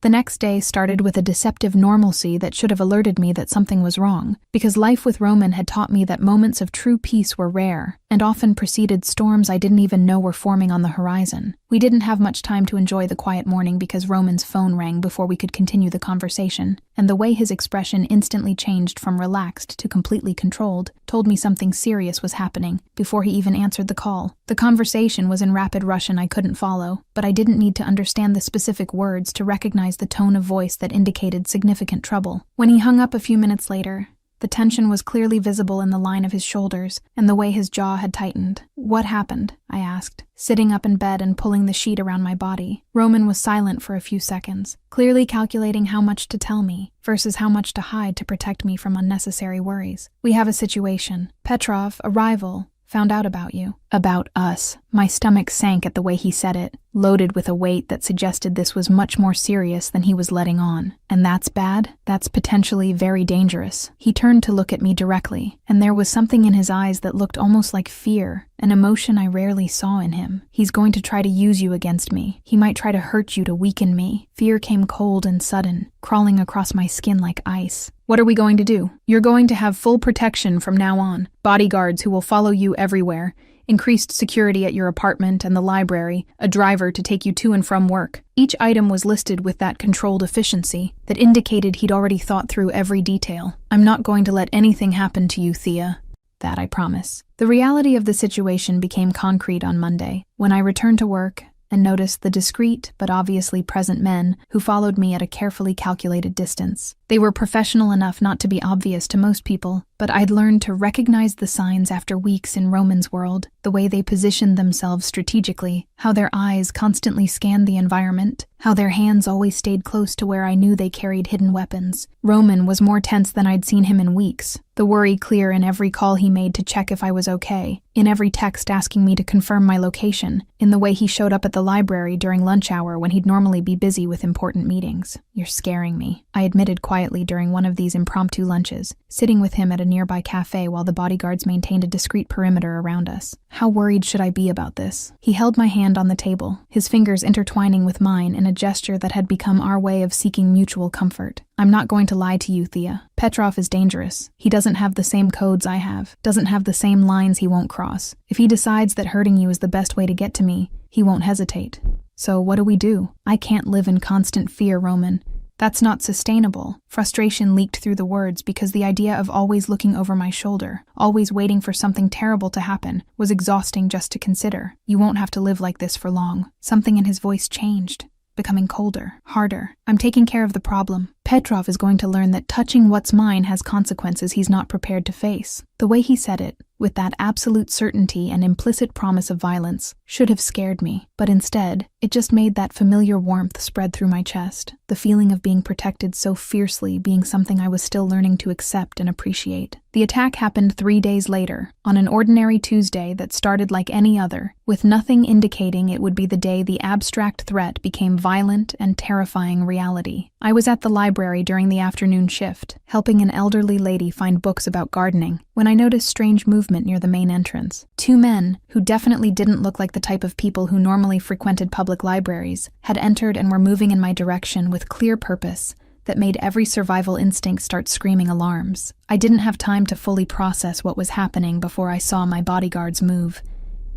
The next day started with a deceptive normalcy that should have alerted me that something was wrong, because life with Roman had taught me that moments of true peace were rare, and often preceded storms I didn't even know were forming on the horizon. We didn't have much time to enjoy the quiet morning because Roman's phone rang before we could continue the conversation, and the way his expression instantly changed from relaxed to completely controlled told me something serious was happening before he even answered the call. The conversation was in rapid Russian I couldn't follow, but I didn't need to understand the specific words to recognize the tone of voice that indicated significant trouble. When he hung up a few minutes later, the tension was clearly visible in the line of his shoulders and the way his jaw had tightened. "What happened?" I asked, sitting up in bed and pulling the sheet around my body. Roman was silent for a few seconds, clearly calculating how much to tell me versus how much to hide to protect me from unnecessary worries. "We have a situation. Petrov, a rival, found out about you." About us. My stomach sank at the way he said it, loaded with a weight that suggested this was much more serious than he was letting on. "And that's bad? That's potentially very dangerous." He turned to look at me directly, and there was something in his eyes that looked almost like fear, an emotion I rarely saw in him. "He's going to try to use you against me. He might try to hurt you to weaken me." Fear came cold and sudden, crawling across my skin like ice. "What are we going to do? You're going to have full protection from now on. Bodyguards who will follow you everywhere. Increased security at your apartment and the library, a driver to take you to and from work." Each item was listed with that controlled efficiency that indicated he'd already thought through every detail. "I'm not going to let anything happen to you, Thea. That I promise." The reality of the situation became concrete on Monday, when I returned to work and noticed the discreet but obviously present men who followed me at a carefully calculated distance. They were professional enough not to be obvious to most people, but I'd learned to recognize the signs after weeks in Roman's world, the way they positioned themselves strategically, how their eyes constantly scanned the environment, how their hands always stayed close to where I knew they carried hidden weapons. Roman was more tense than I'd seen him in weeks, the worry clear in every call he made to check if I was okay, in every text asking me to confirm my location, in the way he showed up at the library during lunch hour when he'd normally be busy with important meetings. "You're scaring me," I admitted quietly during one of these impromptu lunches, sitting with him at a nearby cafe while the bodyguards maintained a discreet perimeter around us. "How worried should I be about this?" He held my hand on the table, his fingers intertwining with mine in a gesture that had become our way of seeking mutual comfort. "I'm not going to lie to you, Thea. Petrov is dangerous. He doesn't have the same codes I have, doesn't have the same lines he won't cross. If he decides that hurting you is the best way to get to me, he won't hesitate. So what do we do? I can't live in constant fear, Roman. That's not sustainable." Frustration leaked through the words because the idea of always looking over my shoulder, always waiting for something terrible to happen, was exhausting just to consider. "You won't have to live like this for long." Something in his voice changed, becoming colder, harder. "I'm taking care of the problem. Petrov is going to learn that touching what's mine has consequences he's not prepared to face." The way he said it, with that absolute certainty and implicit promise of violence, should have scared me, but instead, it just made that familiar warmth spread through my chest, the feeling of being protected so fiercely being something I was still learning to accept and appreciate. The attack happened 3 days later, on an ordinary Tuesday that started like any other, with nothing indicating it would be the day the abstract threat became violent and terrifying reality. I was at the library during the afternoon shift, helping an elderly lady find books about gardening, when I noticed strange movement near the main entrance. 2 men, who definitely didn't look like the type of people who normally frequented public libraries, had entered and were moving in my direction with clear purpose that made every survival instinct start screaming alarms. I didn't have time to fully process what was happening before I saw my bodyguards move,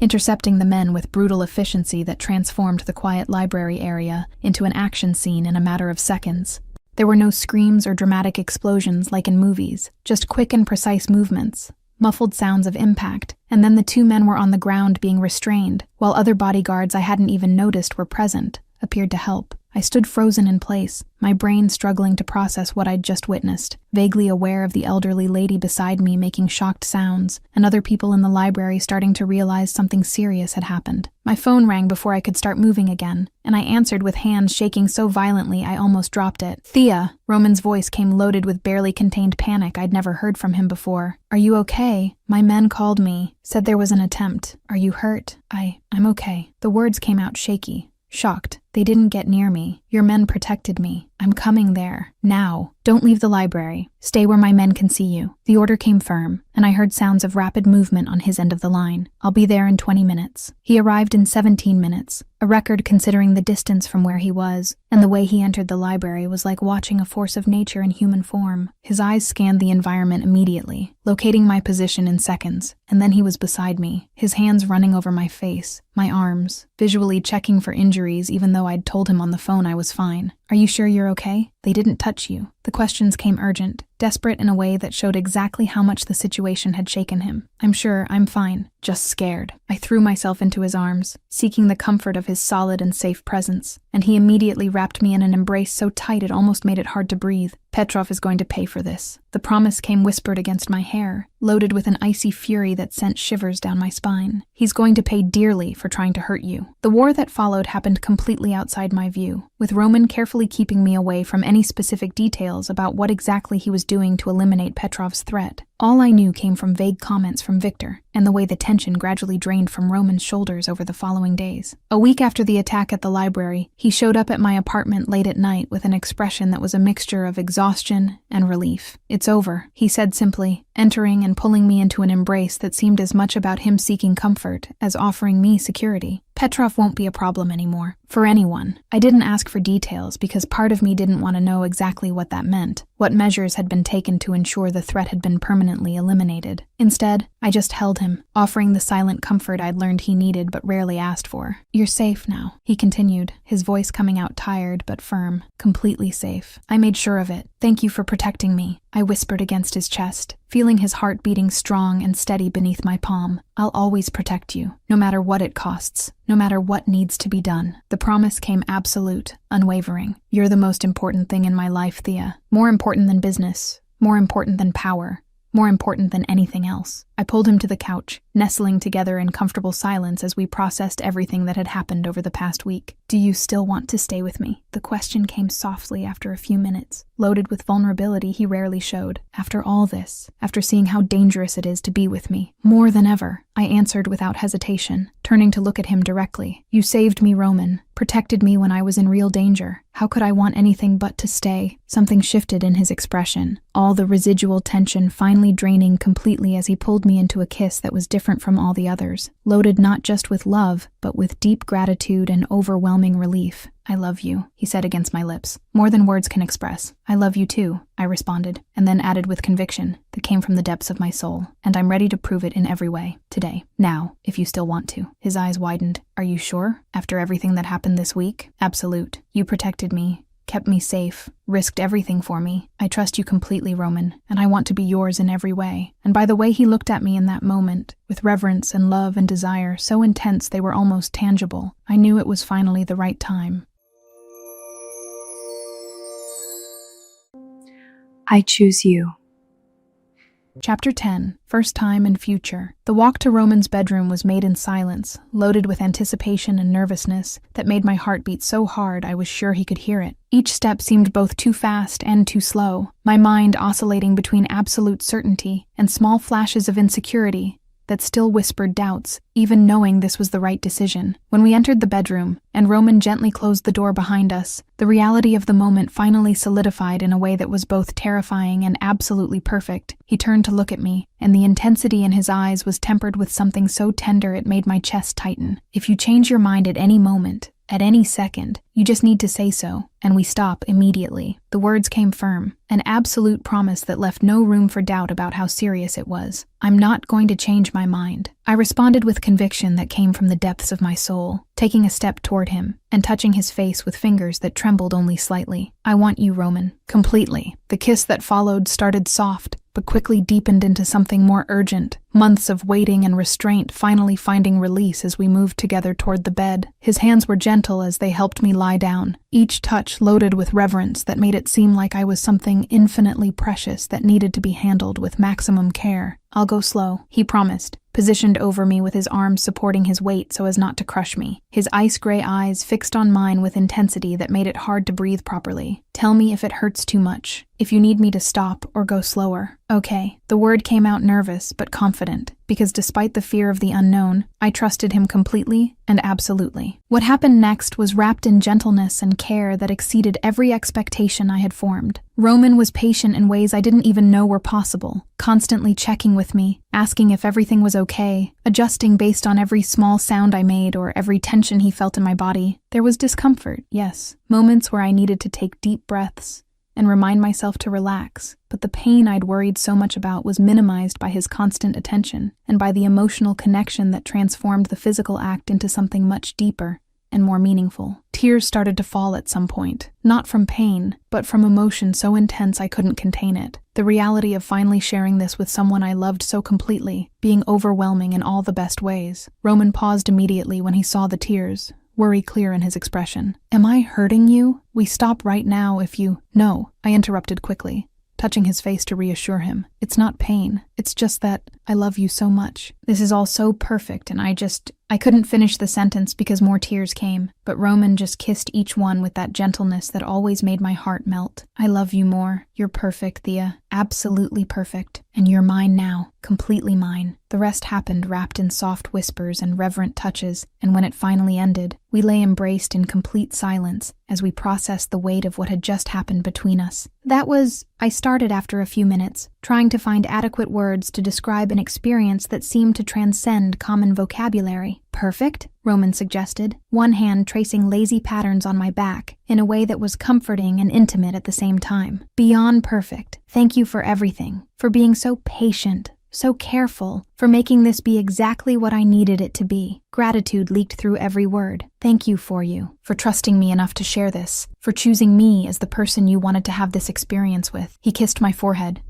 intercepting the men with brutal efficiency that transformed the quiet library area into an action scene in a matter of seconds. There were no screams or dramatic explosions like in movies, just quick and precise movements, muffled sounds of impact, and then the two men were on the ground being restrained, while other bodyguards I hadn't even noticed were present, appeared to help. I stood frozen in place, my brain struggling to process what I'd just witnessed, vaguely aware of the elderly lady beside me making shocked sounds, and other people in the library starting to realize something serious had happened. My phone rang before I could start moving again, and I answered with hands shaking so violently I almost dropped it. "Thea," Roman's voice came loaded with barely contained panic I'd never heard from him before. "Are you okay? My men called me, said there was an attempt. Are you hurt?" I'm okay." The words came out shaky. Shocked. "They didn't get near me. Your men protected me. I'm coming there. Now. Don't leave the library. Stay where my men can see you." The order came firm, and I heard sounds of rapid movement on his end of the line. "I'll be there in 20 minutes. He arrived in 17 minutes, a record considering the distance from where he was, and the way he entered the library was like watching a force of nature in human form. His eyes scanned the environment immediately, locating my position in seconds, and then he was beside me, his hands running over my face, my arms, visually checking for injuries even though I'd told him on the phone I was fine. "Are you sure you're okay? They didn't touch you." The questions came urgent, desperate in a way that showed exactly how much the situation had shaken him. "I'm sure, I'm fine, just scared." I threw myself into his arms, seeking the comfort of his solid and safe presence, and he immediately wrapped me in an embrace so tight it almost made it hard to breathe. "Petrov is going to pay for this." The promise came whispered against my hair, loaded with an icy fury that sent shivers down my spine. "He's going to pay dearly for trying to hurt you." The war that followed happened completely outside my view, with Roman carefully keeping me away from any specific details about what exactly he was doing to eliminate Petrov's threat. All I knew came from vague comments from Victor, and the way the tension gradually drained from Roman's shoulders over the following days. A week after the attack at the library, he showed up at my apartment late at night with an expression that was a mixture of exhaustion and relief. "It's over," he said simply, entering and pulling me into an embrace that seemed as much about him seeking comfort as offering me security. "Petrov won't be a problem anymore. For anyone." I didn't ask for details because part of me didn't want to know exactly what that meant, what measures had been taken to ensure the threat had been permanently eliminated. Instead, I just held him, offering the silent comfort I'd learned he needed but rarely asked for. "You're safe now," he continued, his voice coming out tired but firm. "Completely safe. I made sure of it. Thank you for protecting me," I whispered against his chest, feeling his heart beating strong and steady beneath my palm. "I'll always protect you, no matter what it costs, no matter what needs to be done." The promise came absolute, unwavering. "You're the most important thing in my life, Thea. More important than business, more important than power, more important than anything else." I pulled him to the couch, nestling together in comfortable silence as we processed everything that had happened over the past week. "Do you still want to stay with me?" The question came softly after a few minutes, loaded with vulnerability he rarely showed. "After all this, after seeing how dangerous it is to be with me, more than ever," I answered without hesitation, turning to look at him directly. "You saved me, Roman, protected me when I was in real danger. How could I want anything but to stay?" Something shifted in his expression, all the residual tension finally draining completely as he pulled me into a kiss that was different from all the others, loaded not just with love, but with deep gratitude and overwhelming relief. "I love you," he said against my lips, "more than words can express." "I love you too," I responded, and then added with conviction that came from the depths of my soul, "and I'm ready to prove it in every way, today, now, if you still want to." His eyes widened. "Are you sure? After everything that happened this week?" "Absolute. You protected me, kept me safe, risked everything for me. I trust you completely, Roman, and I want to be yours in every way." And by the way he looked at me in that moment, with reverence and love and desire so intense they were almost tangible, I knew it was finally the right time. I choose you. Chapter 10, First Time and Future. The walk to Roman's bedroom was made in silence, loaded with anticipation and nervousness that made my heart beat so hard I was sure he could hear it. Each step seemed both too fast and too slow, my mind oscillating between absolute certainty and small flashes of insecurity that still whispered doubts, even knowing this was the right decision. When we entered the bedroom, and Roman gently closed the door behind us, the reality of the moment finally solidified in a way that was both terrifying and absolutely perfect. He turned to look at me, and the intensity in his eyes was tempered with something so tender it made my chest tighten. "If you change your mind at any moment, at any second, you just need to say so, and we stop immediately." The words came firm, an absolute promise that left no room for doubt about how serious it was. "I'm not going to change my mind." I responded with conviction that came from the depths of my soul, taking a step toward him and touching his face with fingers that trembled only slightly. "I want you, Roman, completely." The kiss that followed started soft, but quickly deepened into something more urgent. Months of waiting and restraint finally finding release as we moved together toward the bed. His hands were gentle as they helped me lie down, each touch loaded with reverence that made it seem like I was something infinitely precious that needed to be handled with maximum care. "I'll go slow," he promised, positioned over me with his arms supporting his weight so as not to crush me. His ice-gray eyes fixed on mine with intensity that made it hard to breathe properly. "Tell me if it hurts too much, if you need me to stop or go slower." "Okay." The word came out nervous but confident, because despite the fear of the unknown, I trusted him completely and absolutely. What happened next was wrapped in gentleness and care that exceeded every expectation I had formed. Roman was patient in ways I didn't even know were possible, constantly checking with me, asking if everything was okay, adjusting based on every small sound I made or every tension he felt in my body. There was discomfort, yes, moments where I needed to take deep breaths and remind myself to relax, but the pain I'd worried so much about was minimized by his constant attention and by the emotional connection that transformed the physical act into something much deeper and more meaningful. Tears started to fall at some point, not from pain, but from emotion so intense I couldn't contain it. The reality of finally sharing this with someone I loved so completely, being overwhelming in all the best ways. Roman paused immediately when he saw the tears, worry clear in his expression. "Am I hurting you? We stop right now if you—" "No," I interrupted quickly, touching his face to reassure him. "It's not pain. It's just that I love you so much. This is all so perfect and I couldn't finish the sentence because more tears came, but Roman just kissed each one with that gentleness that always made my heart melt. "I love you more. You're perfect, Thea. Absolutely perfect. And you're mine now. Completely mine." The rest happened wrapped in soft whispers and reverent touches, and when it finally ended, we lay embraced in complete silence as we processed the weight of what had just happened between us. I started after a few minutes, trying to find adequate words to describe an experience that seemed to transcend common vocabulary. "Perfect?" Roman suggested, one hand tracing lazy patterns on my back in a way that was comforting and intimate at the same time. "Beyond perfect. Thank you for everything, for being so patient, so careful, for making this be exactly what I needed it to be." Gratitude leaked through every word. "Thank you, for trusting me enough to share this, for choosing me as the person you wanted to have this experience with." He kissed my forehead.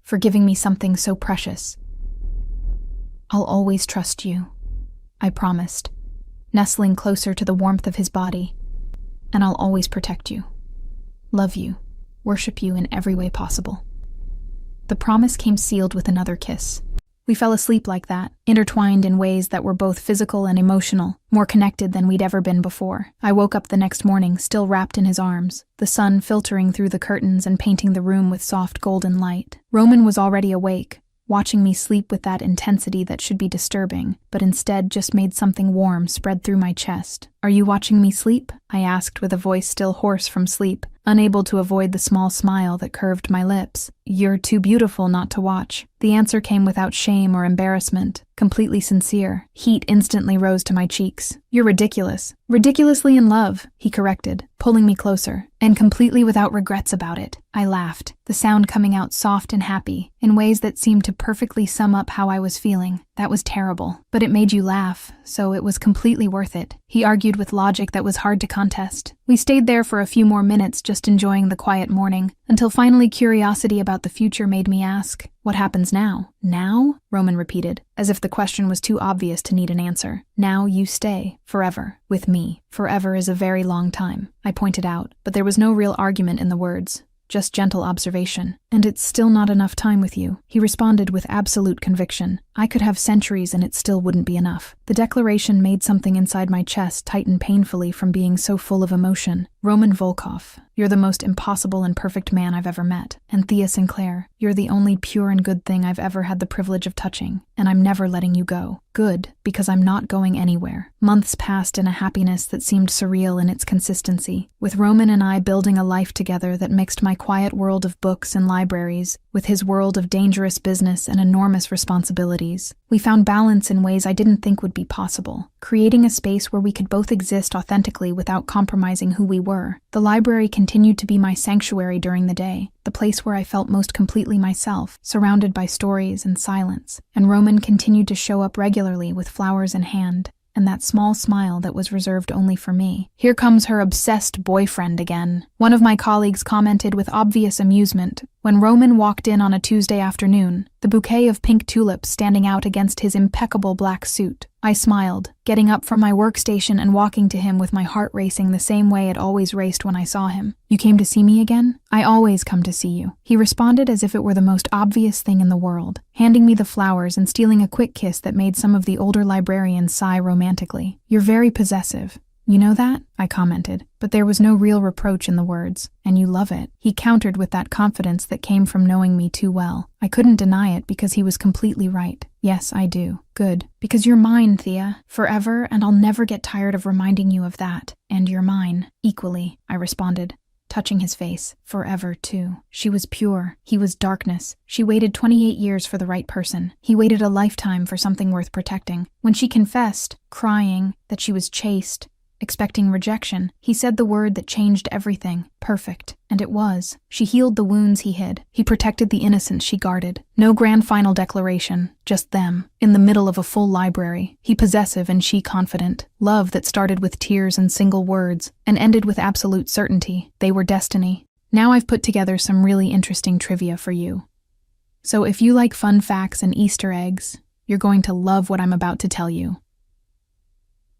"For giving me something so precious." "I'll always trust you," I promised, nestling closer to the warmth of his body. "And I'll always protect you, love you, worship you in every way possible." The promise came sealed with another kiss. We fell asleep like that, intertwined in ways that were both physical and emotional, more connected than we'd ever been before. I woke up the next morning, still wrapped in his arms, the sun filtering through the curtains and painting the room with soft golden light. Roman was already awake, watching me sleep with that intensity that should be disturbing, but instead just made something warm spread through my chest. "Are you watching me sleep?" I asked with a voice still hoarse from sleep, unable to avoid the small smile that curved my lips. "You're too beautiful not to watch." The answer came without shame or embarrassment, completely sincere. Heat instantly rose to my cheeks. "You're ridiculous. Ridiculously in love," he corrected, pulling me closer, "and completely without regrets about it." I laughed, the sound coming out soft and happy, in ways that seemed to perfectly sum up how I was feeling. "That was terrible, but it made you laugh, so it was completely worth it," he argued with logic that was hard to contest. We stayed there for a few more minutes just enjoying the quiet morning, until finally curiosity about the future made me ask, "What happens now?" "Now?" Roman repeated, as if the question was too obvious to need an answer. "Now you stay, forever, with me." "Forever is a very long time," I pointed out, but there was no real argument in the words. Just gentle observation. "And it's still not enough time with you," he responded with absolute conviction. "I could have centuries and it still wouldn't be enough." The declaration made something inside my chest tighten painfully from being so full of emotion. "Roman Volkov, you're the most impossible and perfect man I've ever met. And Thea Sinclair, you're the only pure and good thing I've ever had the privilege of touching. And I'm never letting you go. Good, because I'm not going anywhere." Months passed in a happiness that seemed surreal in its consistency, with Roman and I building a life together that mixed my quiet world of books and libraries with his world of dangerous business and enormous responsibilities. We found balance in ways I didn't think would be possible, creating a space where we could both exist authentically without compromising who we were. The library continued to be my sanctuary during the day, the place where I felt most completely myself, surrounded by stories and silence, and Roman continued to show up regularly with flowers in hand, and that small smile that was reserved only for me. "Here comes her obsessed boyfriend again," one of my colleagues commented with obvious amusement, When Roman walked in on a Tuesday afternoon, the bouquet of pink tulips standing out against his impeccable black suit, I smiled, getting up from my workstation and walking to him with my heart racing the same way it always raced when I saw him. "You came to see me again? I always come to see you." He responded as if it were the most obvious thing in the world, handing me the flowers and stealing a quick kiss that made some of the older librarians sigh romantically. "You're very possessive. You know that?" I commented, but there was no real reproach in the words. "And you love it." He countered with that confidence that came from knowing me too well. I couldn't deny it because he was completely right. "Yes, I do." "Good. Because you're mine, Thea. Forever, and I'll never get tired of reminding you of that. And you're mine. Equally," I responded, touching his face. "Forever, too." She was pure. He was darkness. She waited 28 years for the right person. He waited a lifetime for something worth protecting. When she confessed, crying, that she was chaste, expecting rejection, he said the word that changed everything: perfect. And it was. She healed the wounds he hid. He protected the innocence she guarded. No grand final declaration, just them, in the middle of a full library. He possessive and she confident. Love that started with tears and single words, and ended with absolute certainty. They were destiny. Now I've put together some really interesting trivia for you. So if you like fun facts and Easter eggs, you're going to love what I'm about to tell you.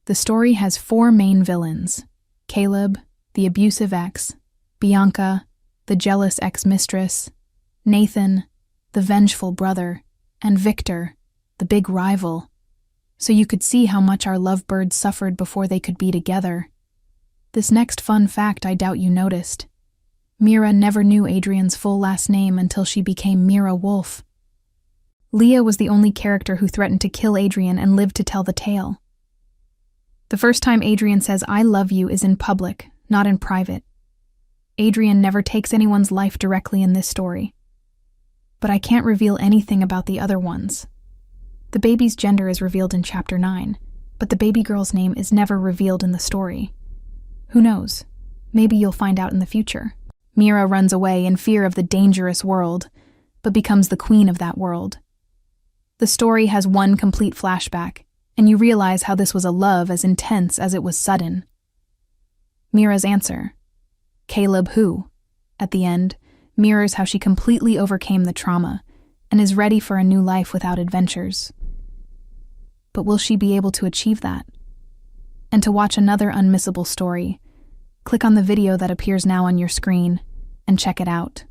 The story has 4 main villains: Caleb, the abusive ex; Bianca, the jealous ex-mistress; Nathan, the vengeful brother; and Victor, the big rival. So you could see how much our lovebirds suffered before they could be together. This next fun fact I doubt you noticed. Mira never knew Adrian's full last name until she became Mira Wolf. Leah was the only character who threatened to kill Adrian and lived to tell the tale. The first time Adrian says "I love you" is in public, not in private. Adrian never takes anyone's life directly in this story. But I can't reveal anything about the other ones. The baby's gender is revealed in Chapter 9, but the baby girl's name is never revealed in the story. Who knows? Maybe you'll find out in the future. Mira runs away in fear of the dangerous world, but becomes the queen of that world. The story has one complete flashback, and you realize how this was a love as intense as it was sudden. Mira's answer, Caleb who, at the end, mirrors how she completely overcame the trauma and is ready for a new life without adventures. But will she be able to achieve that? And to watch another unmissable story, click on the video that appears now on your screen and check it out.